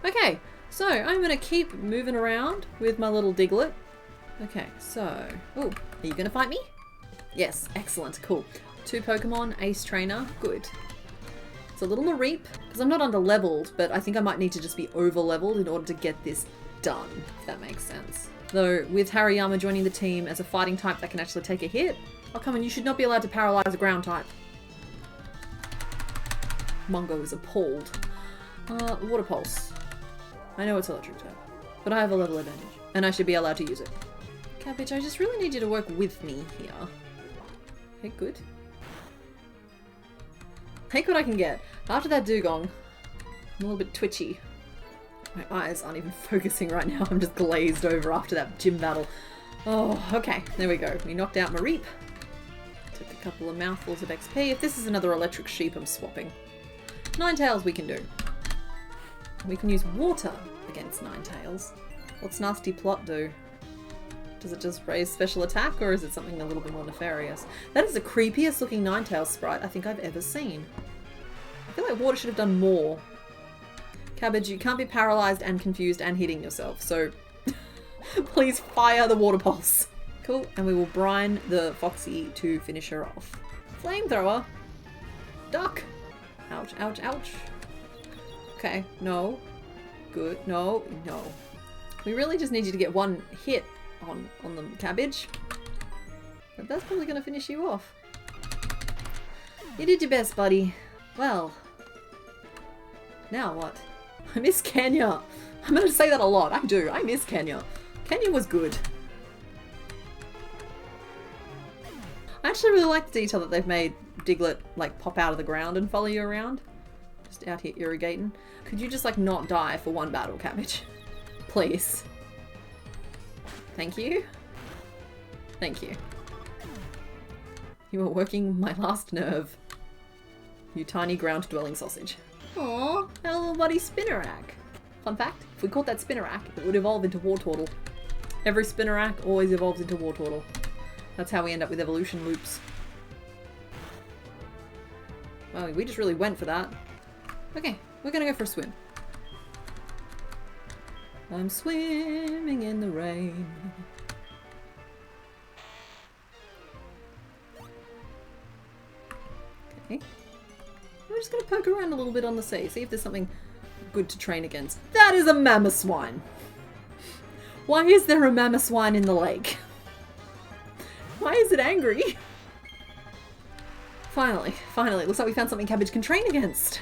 Speaker 1: Okay, so I'm going to keep moving around with my little Diglett. Okay, so... Ooh, are you going to fight me? Yes, excellent, cool. 2 Pokemon, Ace Trainer, good. It's a little Mareep, because I'm not under-leveled, but I think I might need to just be over-leveled in order to get this done, if that makes sense. Though, with Hariyama joining the team as a fighting type that can actually take a hit, oh come on, you should not be allowed to paralyze a ground type. Mungo is appalled. Water Pulse. I know it's electric type. But I have a level advantage, and I should be allowed to use it. Cabbage, I just really need you to work with me here. Okay, good. Take what I can get. After that dugong, I'm a little bit twitchy. My eyes aren't even focusing right now. I'm just glazed over after that gym battle. Oh, okay. There we go. We knocked out my reap. Took a couple of mouthfuls of XP. If this is another electric sheep, I'm swapping. 9 tails we can do. We can use water against 9 tails. What's Nasty Plot do? Does it just raise special attack, or is it something a little bit more nefarious? That is the creepiest looking Ninetales sprite I think I've ever seen. I feel like water should have done more. Cabbage, you can't be paralyzed and confused and hitting yourself, so please fire the water pulse. Cool, and we will brine the Foxy to finish her off. Flamethrower. Duck. Ouch, ouch, ouch. Okay, no. Good, no, no. We really just need you to get one hit on the cabbage. But that's probably going to finish you off. You did your best, buddy. Well. Now what? I miss Kenya. I'm going to say that a lot. I do. I miss Kenya. Kenya was good. I actually really like the detail that they've made Diglett like pop out of the ground and follow you around. Just out here irrigating. Could you just like not die for one battle, Cabbage? Please. Thank you. Thank you. You are working my last nerve. You tiny ground-dwelling sausage. Aww, our little buddy Spinnerack. Fun fact, if we caught that Spinnerack, it would evolve into Wartortle. Every Spinnerack always evolves into Wartortle. That's how we end up with evolution loops. Well, we just really went for that. Okay, we're gonna go for a swim. I'm swimming in the rain. Okay. We're just going to poke around a little bit on the sea, see if there's something good to train against. That is a mammoth swine! Why is there a mammoth swine in the lake? Why is it angry? Finally, finally, it looks like we found something Cabbage can train against.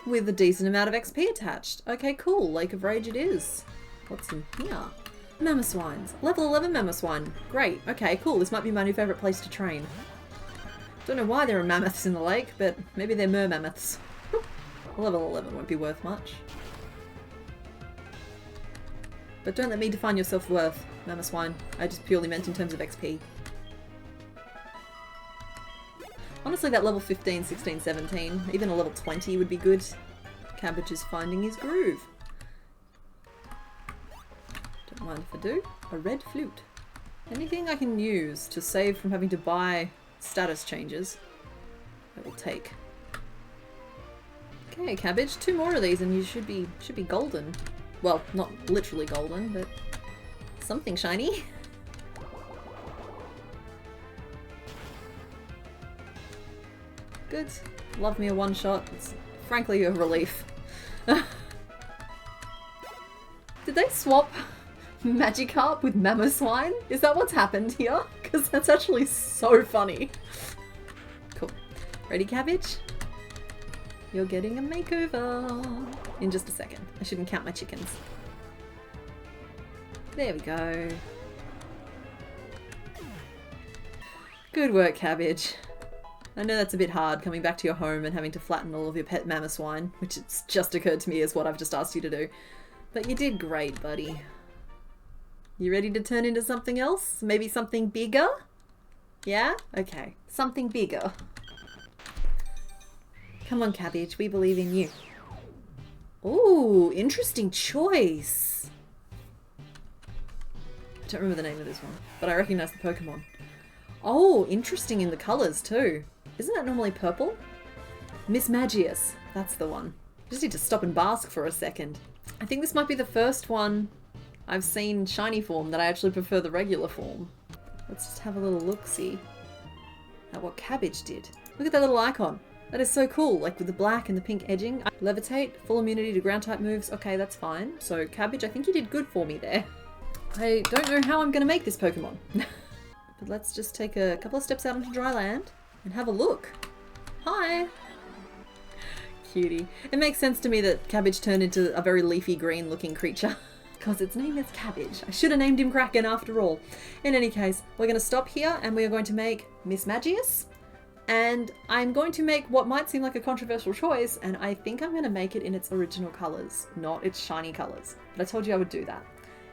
Speaker 1: With a decent amount of XP attached. Okay, cool. Lake of Rage it is. What's in here? Mammoth swines. Level 11 mammoth swine. Great. Okay, cool. This might be my new favourite place to train. Don't know why there are mammoths in the lake, but maybe they're mer-mammoths. Level 11 won't be worth much. But don't let me define your self-worth, mammoth swine. I just purely meant in terms of XP. Honestly, that level 15, 16, 17, even a level 20 would be good. Cabbage is finding his groove. Don't mind if I do. A red flute. Anything I can use to save from having to buy status changes, I will take. Okay, Cabbage, 2 more of these and you should be golden. Well, not literally golden, but something shiny. Good. Love me a one-shot. It's frankly a relief. Did they swap Magikarp with Mamoswine? Is that what's happened here? Because that's actually so funny. Cool. Ready, Cabbage? You're getting a makeover. In just a second. I shouldn't count my chickens. There we go. Good work, Cabbage. I know that's a bit hard, coming back to your home and having to flatten all of your pet mammoth swine, which it's just occurred to me is what I've just asked you to do. But you did great, buddy. You ready to turn into something else? Maybe something bigger? Yeah? Okay. Something bigger. Come on, Cabbage, we believe in you. Ooh, interesting choice. I don't remember the name of this one, but I recognise the Pokemon. Oh, interesting in the colours too. Isn't that normally purple? Miss Magius, that's the one. Just need to stop and bask for a second. I think this might be the first one I've seen shiny form that I actually prefer the regular form. Let's just have a little look-see at what Cabbage did. Look at that little icon. That is so cool, like with the black and the pink edging. Levitate, full immunity to ground type moves. Okay, that's fine. So Cabbage, I think you did good for me there. I don't know how I'm going to make this Pokemon. But let's just take a couple of steps out onto dry land and have a look. Hi! Cutie. It makes sense to me that Cabbage turned into a very leafy green looking creature. Because its name is Cabbage. I should have named him Kraken after all. In any case, we're going to stop here and we are going to make Miss Magius. And I'm going to make what might seem like a controversial choice, and I think I'm going to make it in its original colours, not its shiny colours. But I told you I would do that.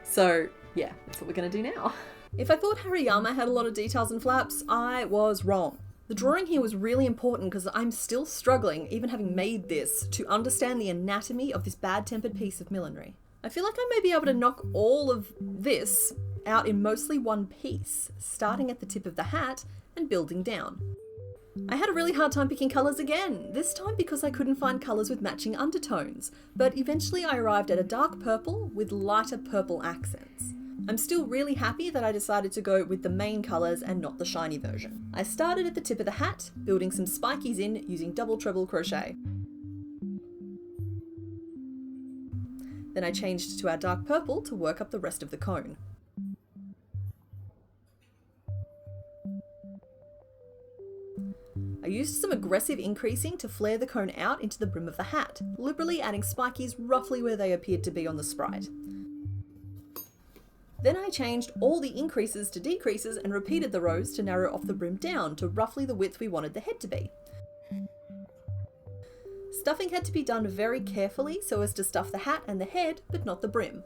Speaker 1: So yeah, that's what we're going to do now. If I thought Hariyama had a lot of details and flaps, I was wrong. The drawing here was really important because I'm still struggling, even having made this, to understand the anatomy of this bad-tempered piece of millinery. I feel like I may be able to knock all of this out in mostly one piece, starting at the tip of the hat and building down. I had a really hard time picking colours again, this time because I couldn't find colours with matching undertones, but eventually I arrived at a dark purple with lighter purple accents. I'm still really happy that I decided to go with the main colours and not the shiny version. I started at the tip of the hat, building some spikies in using double treble crochet. Then I changed to our dark purple to work up the rest of the cone. I used some aggressive increasing to flare the cone out into the brim of the hat, liberally adding spikies roughly where they appeared to be on the sprite. Then I changed all the increases to decreases and repeated the rows to narrow off the brim down to roughly the width we wanted the head to be. Stuffing had to be done very carefully so as to stuff the hat and the head, but not the brim.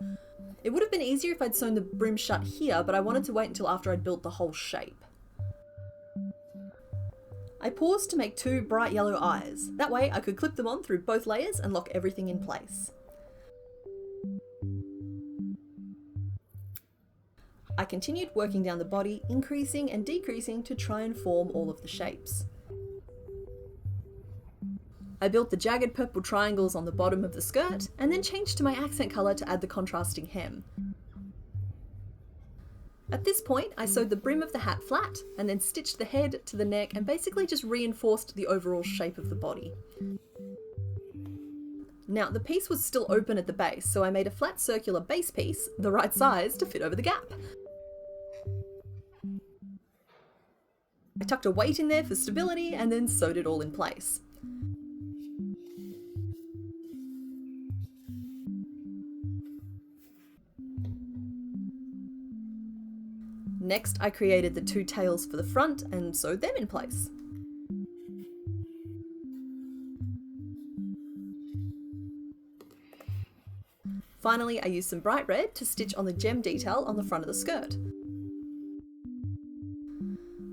Speaker 1: It would have been easier if I'd sewn the brim shut here, but I wanted to wait until after I'd built the whole shape. I paused to make 2 bright yellow eyes. That way I could clip them on through both layers and lock everything in place. I continued working down the body, increasing and decreasing to try and form all of the shapes. I built the jagged purple triangles on the bottom of the skirt, and then changed to my accent colour to add the contrasting hem. At this point, I sewed the brim of the hat flat, and then stitched the head to the neck and basically just reinforced the overall shape of the body. Now, the piece was still open at the base, so I made a flat circular base piece, the right size to fit over the gap. I tucked a weight in there for stability and then sewed it all in place. Next, I created the 2 tails for the front and sewed them in place. Finally, I used some bright red to stitch on the gem detail on the front of the skirt.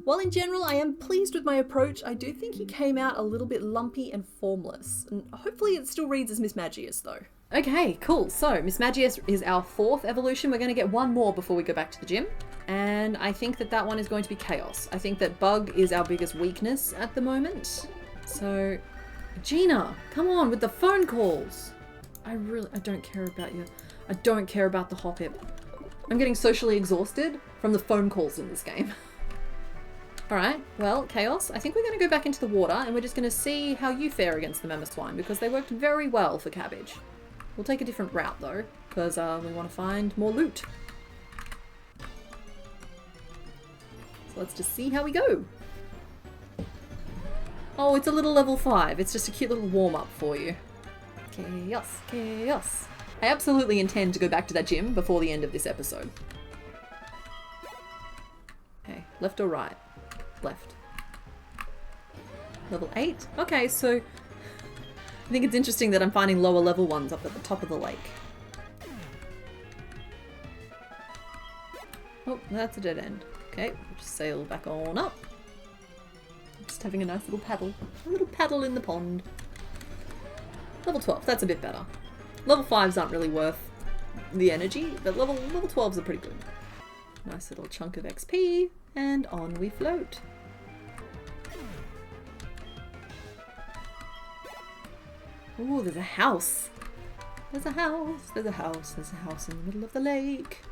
Speaker 1: While in general I am pleased with my approach, I do think he came out a little bit lumpy and formless, and hopefully it still reads as Miss Magius though. Okay, cool. So Miss Magius is our 4th evolution. We're going to get one more before we go back to the gym. And I think that that one is going to be Chaos. I think that Bug is our biggest weakness at the moment. So, Gina, come on with the phone calls. I don't care about you. I don't care about the Hoppip. I'm getting socially exhausted from the phone calls in this game. Alright, well, Chaos, I think we're going to go back into the water and we're just going to see how you fare against the mammoth swine because they worked very well for Cabbage. We'll take a different route though, because we want to find more loot. So let's just see how we go. Oh, it's a little level 5. It's just a cute little warm-up for you. Chaos, chaos. I absolutely intend to go back to that gym before the end of this episode. Okay, left or right? Left. Level 8? Okay, so I think it's interesting that I'm finding lower level ones up at the top of the lake. Oh, that's a dead end. Okay, just sail back on up. Just having a nice little paddle. A little paddle in the pond. Level 12, that's a bit better. Level 5s aren't really worth the energy, but level 12s are pretty good. Nice little chunk of XP, and on we float. Ooh, there's a house. There's a house, there's a house, there's a house in the middle of the lake.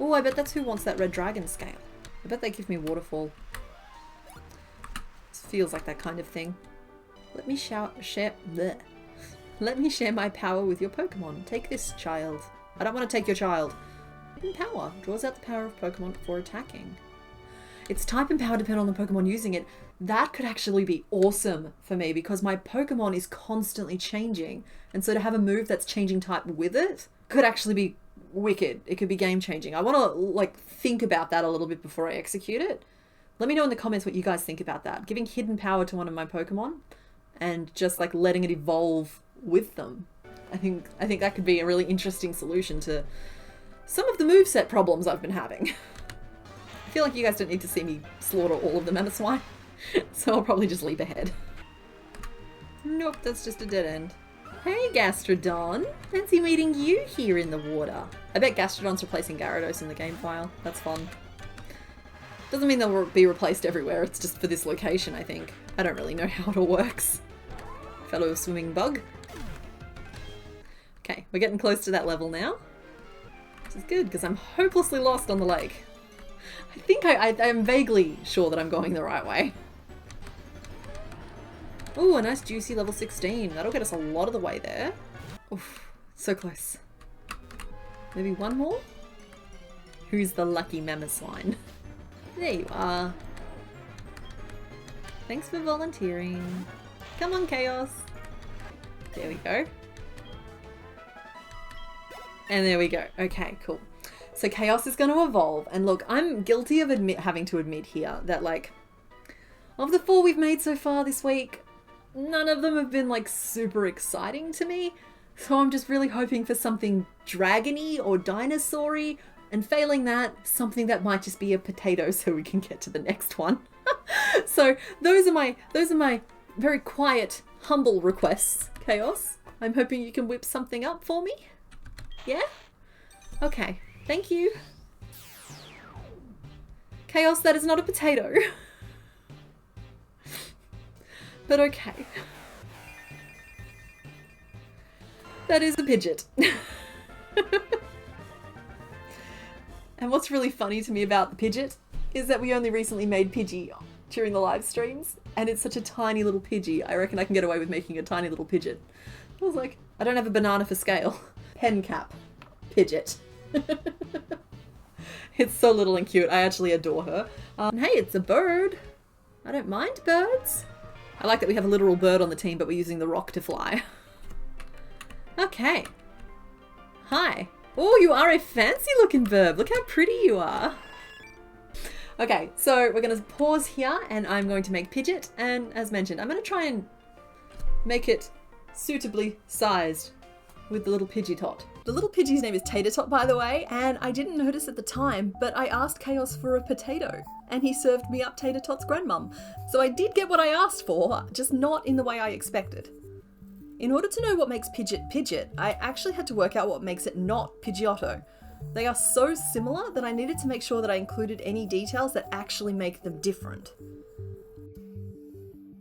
Speaker 1: Oh, I bet that's who wants that red dragon scale. I bet they give me waterfall. This feels like that kind of thing. Let me Let me share my power with your Pokemon. Take this, child. I don't want to take your child. Hidden power. Draws out the power of Pokemon before attacking. its type and power depend on the Pokemon using it. That could actually be awesome for me because my Pokemon is constantly changing. And so to have a move that's changing type with it could actually be wicked. It could be game changing. I want to like think about that a little bit before I execute it. Let me know in the comments what you guys think about that. Giving hidden power to one of my Pokemon and just like letting it evolve with them. I think that could be a really interesting solution to some of the moveset problems I've been having. I feel like you guys don't need to see me slaughter all of the mammoth swine, so I'll probably just leap ahead. Nope, that's just a dead end. Hey Gastrodon, fancy meeting you here in the water. I bet Gastrodon's replacing Gyarados in the game file. That's fun. Doesn't mean they'll be replaced everywhere, it's just for this location, I think. I don't really know how it all works. Fellow swimming bug. Okay, we're getting close to that level now. Which is good, because I'm hopelessly lost on the lake. I think I'm vaguely sure that I'm going the right way. Ooh, a nice juicy level 16. That'll get us a lot of the way there. Oof, so close. Maybe one more? Who's the lucky mammoth swine? There you are. Thanks for volunteering. Come on, Chaos. There we go. And there we go. Okay, cool. So Chaos is going to evolve. And look, I'm guilty of having to admit here that, like, of the 4 we've made so far this week, none of them have been, like, super exciting to me. So I'm just really hoping for something dragony or dinosaur-y. And failing that, something that might just be a potato so we can get to the next one. So those are my very quiet, humble requests, Chaos. I'm hoping you can whip something up for me. Yeah? Okay. Thank you. Chaos, that is not a potato. But okay. That is a Pidgeot. And what's really funny to me about the Pidgeot is that we only recently made Pidgey during the live streams, and it's such a tiny little Pidgey. I reckon I can get away with making a tiny little Pidgeot. I was like, I don't have a banana for scale. Pen cap. Pidgeot. It's so little and cute. I actually adore her. Hey, it's a bird. I don't mind birds. I like that we have a literal bird on the team, but we're using the rock to fly. Okay. Hi. Oh, you are a fancy looking verb. Look how pretty you are. Okay, so we're going to pause here and I'm going to make Pidgeot. And as mentioned, I'm going to try and make it suitably sized with the little Pidgey tot. The little Pidgey's name is Tater Tot, by the way, and I didn't notice at the time, but I asked Chaos for a potato and he served me up Tater Tot's grandmum. So I did get what I asked for, just not in the way I expected. In order to know what makes Pidgeot Pidgeot, I actually had to work out what makes it not Pidgeotto. They are so similar that I needed to make sure that I included any details that actually make them different.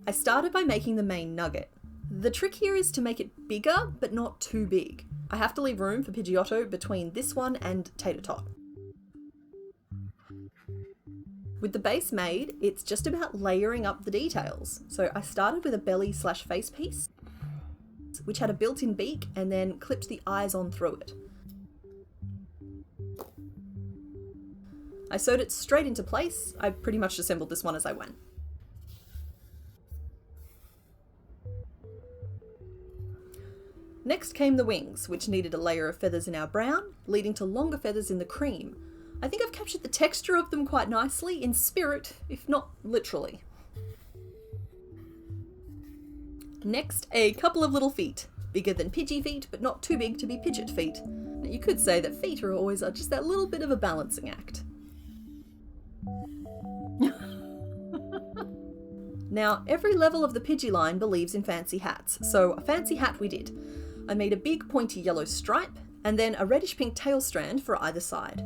Speaker 1: I started by making the main nugget. The trick here is to make it bigger, but not too big. I have to leave room for Pidgeotto between this one and Tater Tot. With the base made, it's just about layering up the details. So I started with a belly/face piece, which had a built-in beak, and then clipped the eyes on through it. I sewed it straight into place. I pretty much assembled this one as I went. Next came the wings, which needed a layer of feathers in our brown, leading to longer feathers in the cream. I think I've captured the texture of them quite nicely, in spirit, if not literally. Next, a couple of little feet. Bigger than Pidgey feet, but not too big to be Pidgeot feet. Now, you could say that feet are always just that little bit of a balancing act. Now, every level of the Pidgey line believes in fancy hats, so a fancy hat we did. I made a big pointy yellow stripe, and then a reddish-pink tail strand for either side.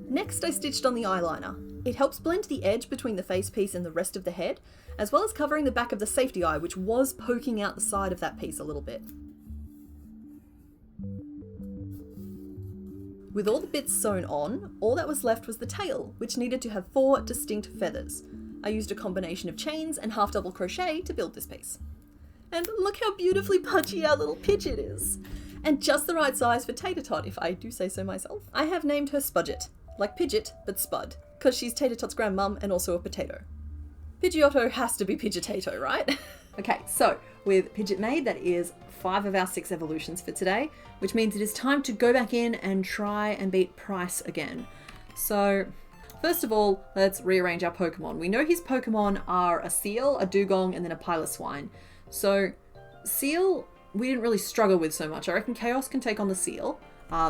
Speaker 1: Next, I stitched on the eyeliner. It helps blend the edge between the face piece and the rest of the head, as well as covering the back of the safety eye, which was poking out the side of that piece a little bit. With all the bits sewn on, all that was left was the tail, which needed to have 4 distinct feathers. I used a combination of chains and half double crochet to build this piece. And look how beautifully pudgy our little Pidgeot is! And just the right size for Tater Tot, if I do say so myself. I have named her Spudget. Like Pidgeot, but Spud.
Speaker 2: because she's Tater Tot's grandmum and also a potato. Pidgeotto has to be Pidgeotto, right?
Speaker 1: Okay, so with Pidgeot made, that is 5 of our 6 evolutions for today, which means it is time to go back in and try and beat Pryce again. So first of all, let's rearrange our Pokemon. We know his Pokemon are a Seal, a Dugong, and then a Piloswine. So Seal, we didn't really struggle with so much. I reckon Chaos can take on the Seal,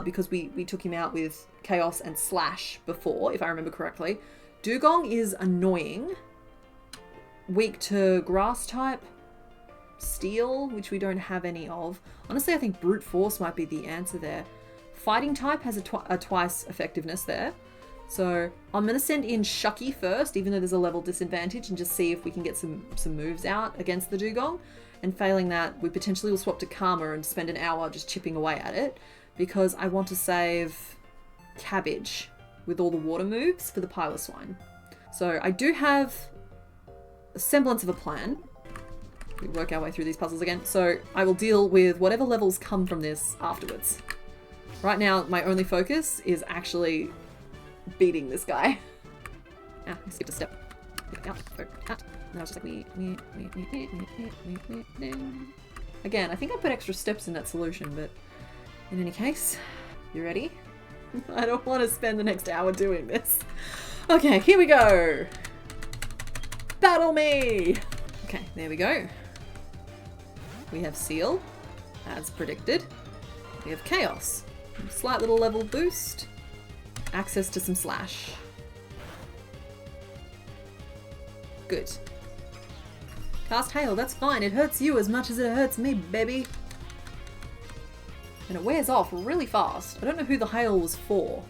Speaker 1: because we took him out with Chaos and Slash before, if I remember correctly. Dugong is annoying, weak to Grass type, Steel, which we don't have any of. Honestly, I think Brute Force might be the answer there. Fighting type has a twice effectiveness there. So I'm going to send in Shucky first, even though there's a level disadvantage, and just see if we can get some moves out against the Dugong. And failing that, we potentially will swap to Karma and spend an hour just chipping away at it, because I want to save Cabbage with all the water moves for the Piloswine. So I do have a semblance of a plan. We work our way through these puzzles again. So I will deal with whatever levels come from this afterwards. Right now, my only focus is actually beating this guy. I skipped a step. Now it's just like Again, I think I put extra steps in that solution, but in any case, you ready? I don't want to spend the next hour doing this. Okay, here we go. Battle me! Okay, there we go. We have Seal, as predicted. We have Chaos. Slight little level boost. Access to some Slash. Good. Cast Hail, that's fine. It hurts you as much as it hurts me, baby. And it wears off really fast. I don't know who the Hail was for.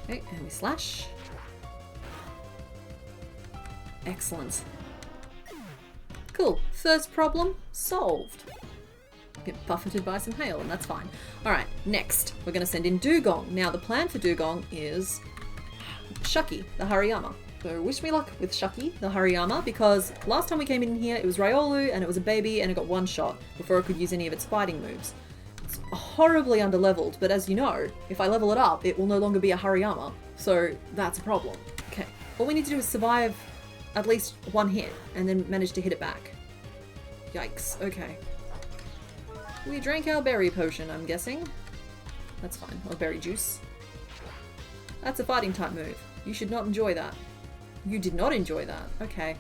Speaker 1: Okay, and we Slash. Excellent. Cool. First problem solved. Get buffeted by some hail, and that's fine. Alright, next, we're going to send in Dugong. Now, the plan for Dugong is Shucky, the Hariyama. So wish me luck with Shucky, the Hariyama, because last time we came in here, it was Riolu, and it was a baby, and it got one shot before it could use any of its fighting moves. It's horribly underleveled, but as you know, if I level it up, it will no longer be a Hariyama. So that's a problem. Okay, all we need to do is survive at least one hit, and then manage to hit it back. Yikes, okay. We drank our berry potion, I'm guessing. That's fine, or berry juice. That's a fighting type move. You should not enjoy that. You did not enjoy that, okay.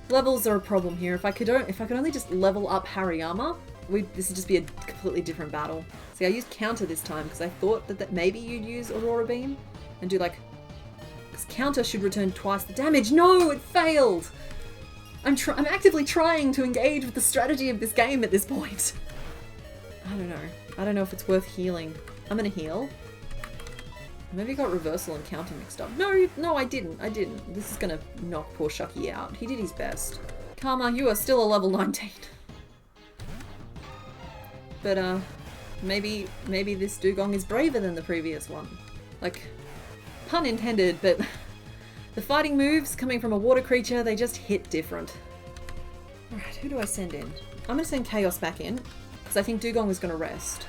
Speaker 1: Levels are a problem here. If I could only just level up Hariyama, this would just be a completely different battle. See, I used counter this time, because I thought that maybe you'd use Aurora Beam, and do like, because counter should return twice the damage. No, it failed! I'm actively trying to engage with the strategy of this game at this point. I don't know. I don't know if it's worth healing. I'm gonna heal. Maybe I got reversal and counter mixed up. No, I didn't. This is gonna knock poor Shucky out. He did his best. Karma, you are still a level 19. But, maybe this Dugong is braver than the previous one. Like, pun intended, but the fighting moves coming from a water creature, they just hit different. Alright, who do I send in? I'm gonna send Chaos back in, because I think Dugong is gonna rest.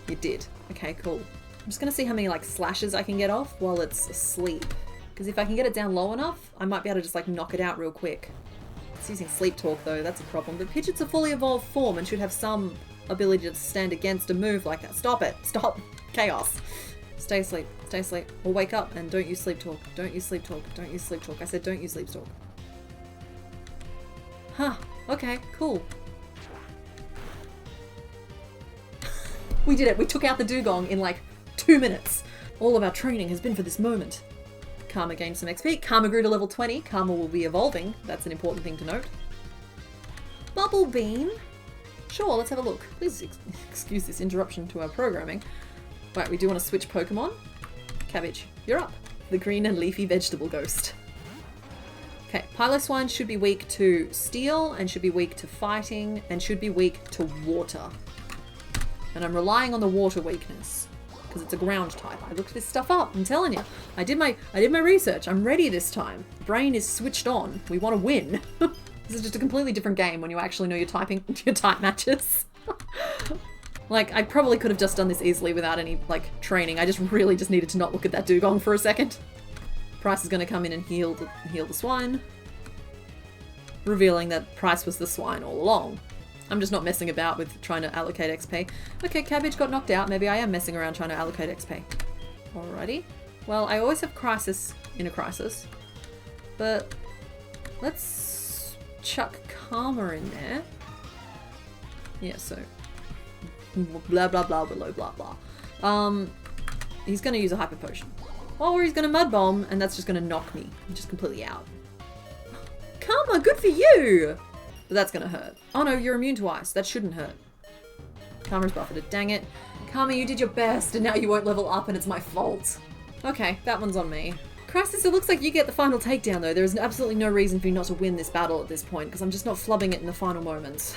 Speaker 1: It did. Okay, cool. I'm just gonna see how many, like, slashes I can get off while it's asleep. Because if I can get it down low enough, I might be able to just, like, knock it out real quick. It's using Sleep Talk, though, that's a problem. But Pidgeot's a fully evolved form and should have some ability to stand against a move like that. Stop it! Stop! Chaos! Stay asleep. Stay asleep. Or wake up and don't use Sleep Talk. Don't use Sleep Talk. Don't use Sleep Talk. I said don't use Sleep Talk. Huh. Okay, cool. We did it. We took out the Dugong in like 2 minutes. All of our training has been for this moment. Karma gained some XP. Karma grew to level 20. Karma will be evolving. That's an important thing to note. Bubble Beam. Sure, let's have a look. Please excuse this interruption to our programming. Right, we do want to switch Pokemon. Cabbage, you're up. The green and leafy vegetable ghost. Okay, Piloswine should be weak to steel and should be weak to fighting and should be weak to water. And I'm relying on the water weakness because it's a ground type. I looked this stuff up, I'm telling you. I did my research. I'm ready this time. Brain is switched on. We want to win. This is just a completely different game when you actually know your type matches. Like, I probably could have just done this easily without any, like, training. I really just needed to not look at that Dugong for a second. Pryce is going to come in and heal the swine, revealing that Pryce was the swine all along. I'm just not messing about with trying to allocate XP. Okay, Cabbage got knocked out. Maybe I am messing around trying to allocate XP. Alrighty. Well, I always have crisis in a crisis. But let's chuck Karma in there. Yeah, so blah blah blah below blah blah. He's gonna use a hyper potion. Or he's gonna mud bomb, and that's just gonna knock me just completely out. Karma, good for you! But that's gonna hurt. Oh no, you're immune to ice. That shouldn't hurt. Karma's buffeted. Dang it. Karma, you did your best, and now you won't level up, and it's my fault. Okay, that one's on me. Crisis, it looks like you get the final takedown though. There is absolutely no reason for you not to win this battle at this point, because I'm just not flubbing it in the final moments.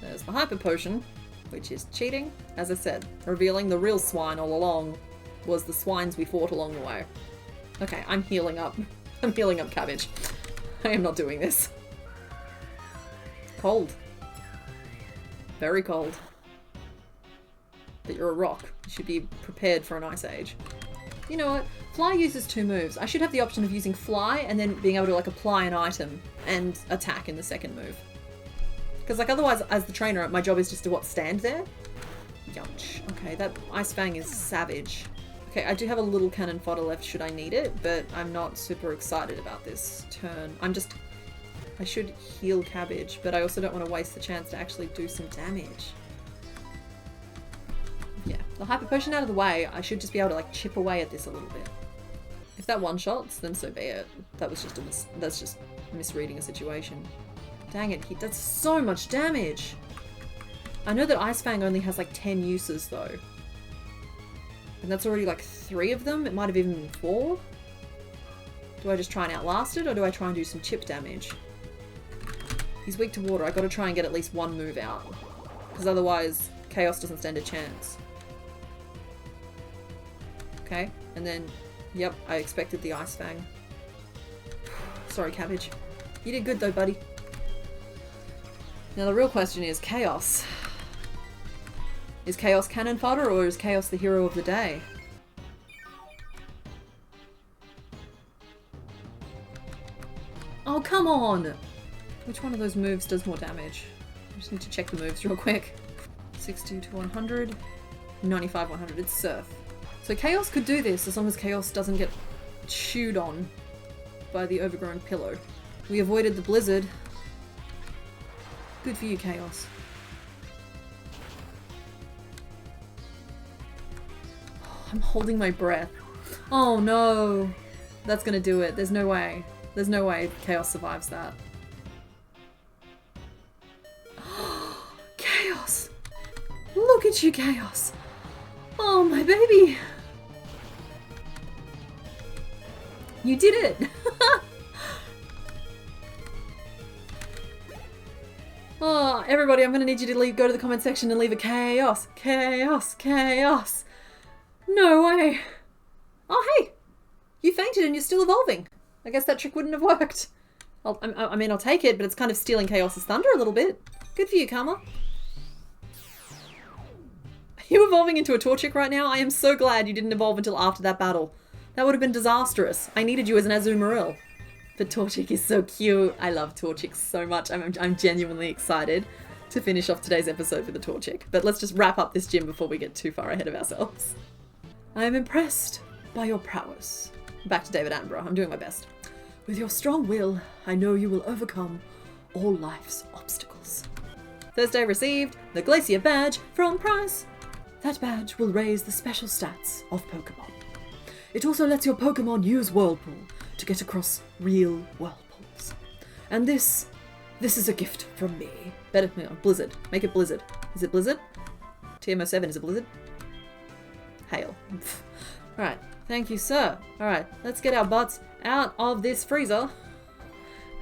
Speaker 1: There's the hyper potion, which is cheating. As I said, revealing the real swine all along was the swines we fought along the way. Okay, I'm healing up. I'm healing up Cabbage. I am not doing this. Cold. Very cold. But you're a rock. You should be prepared for an ice age. You know what? Fly uses 2 moves. I should have the option of using fly and then being able to like apply an item and attack in the second move. Because like otherwise, as the trainer, my job is just to what, stand there? Youch. Okay, that Ice Fang is savage. Okay, I do have a little cannon fodder left should I need it, but I'm not super excited about this turn. I should heal Cabbage, but I also don't want to waste the chance to actually do some damage. Yeah, the hyper potion out of the way, I should just be able to like chip away at this a little bit. If that one-shots, then so be it. That was just that's just misreading a situation. Dang it, he does so much damage! I know that Ice Fang only has like 10 uses though. And that's already like 3 of them, it might have even been 4. Do I just try and outlast it, or do I try and do some chip damage? He's weak to water, I gotta try and get at least 1 move out. Because otherwise, Chaos doesn't stand a chance. Okay, and then, yep, I expected the Ice Fang. Sorry, Cabbage. You did good though, buddy. Now the real question is Chaos. Is Chaos cannon fodder, or is Chaos the hero of the day? Oh, come on! Which one of those moves does more damage? I just need to check the moves real quick. 60 to 100. 95, 100. It's Surf. So Chaos could do this as long as Chaos doesn't get chewed on by the overgrown pillow. We avoided the blizzard. Good for you, Chaos. Oh, I'm holding my breath. Oh no! That's gonna do it. There's no way. There's no way Chaos survives that. Chaos! Look at you, Chaos! Oh, my baby! You did it! Oh, everybody, I'm gonna need you to go to the comment section and leave a chaos. Chaos, chaos. No way. Oh, hey. You fainted and you're still evolving. I guess that trick wouldn't have worked. I mean, I'll take it, but it's kind of stealing Chaos's thunder a little bit. Good for you, Karma. Are you evolving into a Torchic right now? I am so glad you didn't evolve until after that battle. That would have been disastrous. I needed you as an Azumarill. But Torchic is so cute. I love Torchic so much. I'm genuinely excited to finish off today's episode with a Torchic. But let's just wrap up this gym before we get too far ahead of ourselves. I am impressed by your prowess. Back to David Attenborough. I'm doing my best. With your strong will, I know you will overcome all life's obstacles. Thursday received the Glacier Badge from Pryce. That badge will raise the special stats of Pokemon. It also lets your Pokemon use Whirlpool to get across real whirlpools. And this is a gift from me. Better, Blizzard. Make it Blizzard. Is it Blizzard? TMO7, is it Blizzard? Hail. Alright, thank you, sir. Alright, let's get our butts out of this freezer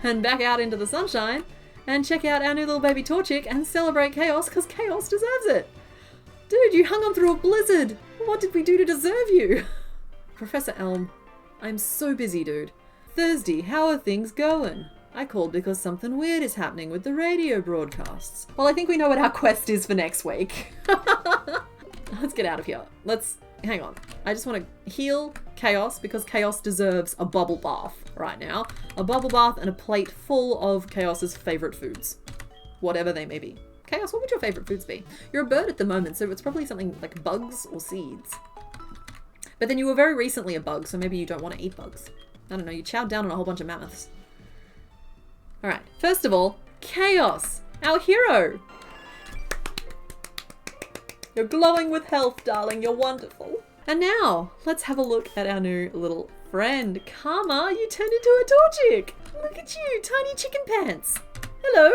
Speaker 1: and back out into the sunshine and check out our new little baby Torchic and celebrate Chaos, because Chaos deserves it. Dude, you hung on through a blizzard. What did we do to deserve you? Professor Elm, I'm so busy, dude. Thursday, how are things going? I called because something weird is happening with the radio broadcasts. Well, I think we know what our quest is for next week. Let's get out of here. Let's hang on. I just want to heal Chaos because Chaos deserves a bubble bath right now. A bubble bath and a plate full of Chaos's favorite foods. Whatever they may be. Chaos, what would your favorite foods be? You're a bird at the moment, so it's probably something like bugs or seeds. But then you were very recently a bug, so maybe you don't want to eat bugs. I don't know, you chowed down on a whole bunch of mammoths. Alright, first of all, Chaos, our hero. You're glowing with health, darling. You're wonderful. And now, let's have a look at our new little friend. Karma, you turned into a Torchic. Look at you, tiny chicken pants. Hello.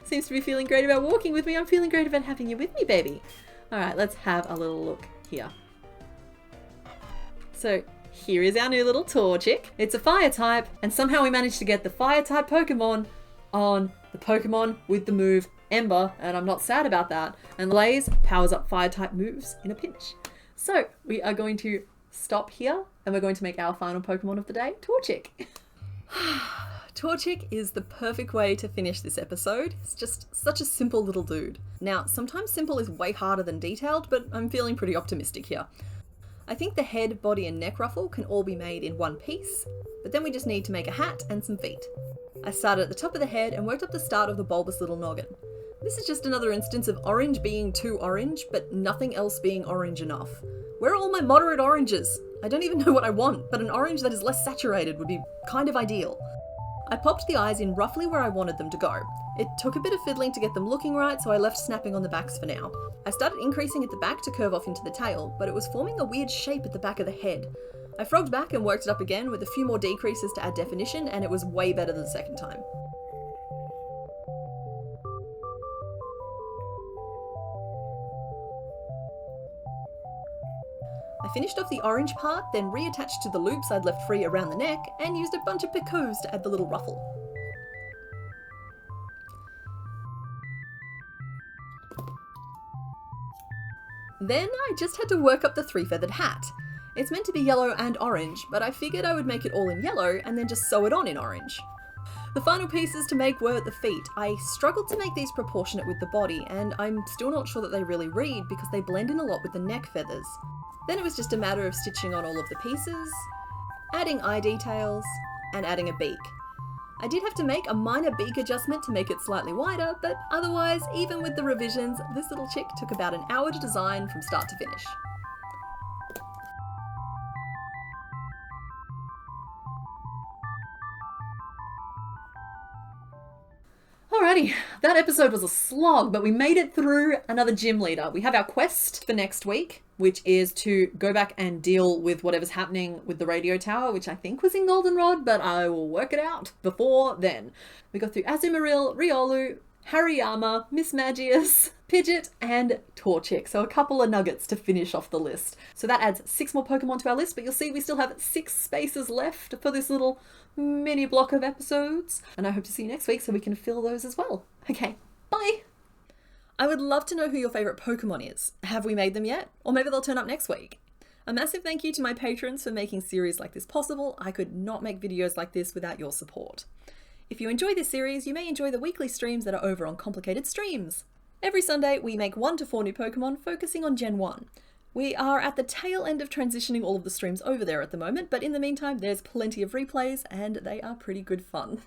Speaker 1: Seems to be feeling great about walking with me. I'm feeling great about having you with me, baby. All right, let's have a little look here. So here is our new little Torchic. It's a fire type, and somehow we managed to get the fire type Pokemon on the Pokemon with the move Ember, and I'm not sad about that. And Blaze powers up fire type moves in a pinch. So we are going to stop here, and we're going to make our final Pokemon of the day, Torchic.
Speaker 2: Torchic is the perfect way to finish this episode. It's just such a simple little dude. Now, sometimes simple is way harder than detailed, but I'm feeling pretty optimistic here. I think the head, body, and neck ruffle can all be made in one piece, but then we just need to make a hat and some feet. I started at the top of the head and worked up the start of the bulbous little noggin. This is just another instance of orange being too orange, but nothing else being orange enough. Where are all my moderate oranges? I don't even know what I want, but an orange that is less saturated would be kind of ideal. I popped the eyes in roughly where I wanted them to go. It took a bit of fiddling to get them looking right, so I left snapping on the backs for now. I started increasing at the back to curve off into the tail, but it was forming a weird shape at the back of the head. I frogged back and worked it up again with a few more decreases to add definition, and it was way better than the second time. I finished off the orange part, then reattached to the loops I'd left free around the neck, and used a bunch of picots to add the little ruffle. Then I just had to work up the three-feathered hat. It's meant to be yellow and orange, but I figured I would make it all in yellow and then just sew it on in orange. The final pieces to make were the feet. I struggled to make these proportionate with the body, and I'm still not sure that they really read because they blend in a lot with the neck feathers. Then it was just a matter of stitching on all of the pieces, adding eye details, and adding a beak. I did have to make a minor beak adjustment to make it slightly wider, but otherwise, even with the revisions, this little chick took about an hour to design from start to finish.
Speaker 1: Alrighty, that episode was a slog, but we made it through another gym leader. We have our quest for next week, which is to go back and deal with whatever's happening with the radio tower, which I think was in Goldenrod, but I will work it out before then. We got through Azumarill, Riolu, Hariyama, Miss Magius, Pidgeot, and Torchic. So a couple of nuggets to finish off the list. So that adds 6 more Pokemon to our list, but you'll see we still have 6 spaces left for this little mini block of episodes. And I hope to see you next week so we can fill those as well. Okay, bye!
Speaker 2: I would love to know who your favourite Pokemon is. Have we made them yet? Or maybe they'll turn up next week. A massive thank you to my patrons for making series like this possible. I could not make videos like this without your support. If you enjoy this series, you may enjoy the weekly streams that are over on Complicated Streams. Every Sunday, we make 1 to 4 new Pokemon focusing on Gen 1. We are at the tail end of transitioning all of the streams over there at the moment, but in the meantime, there's plenty of replays and they are pretty good fun.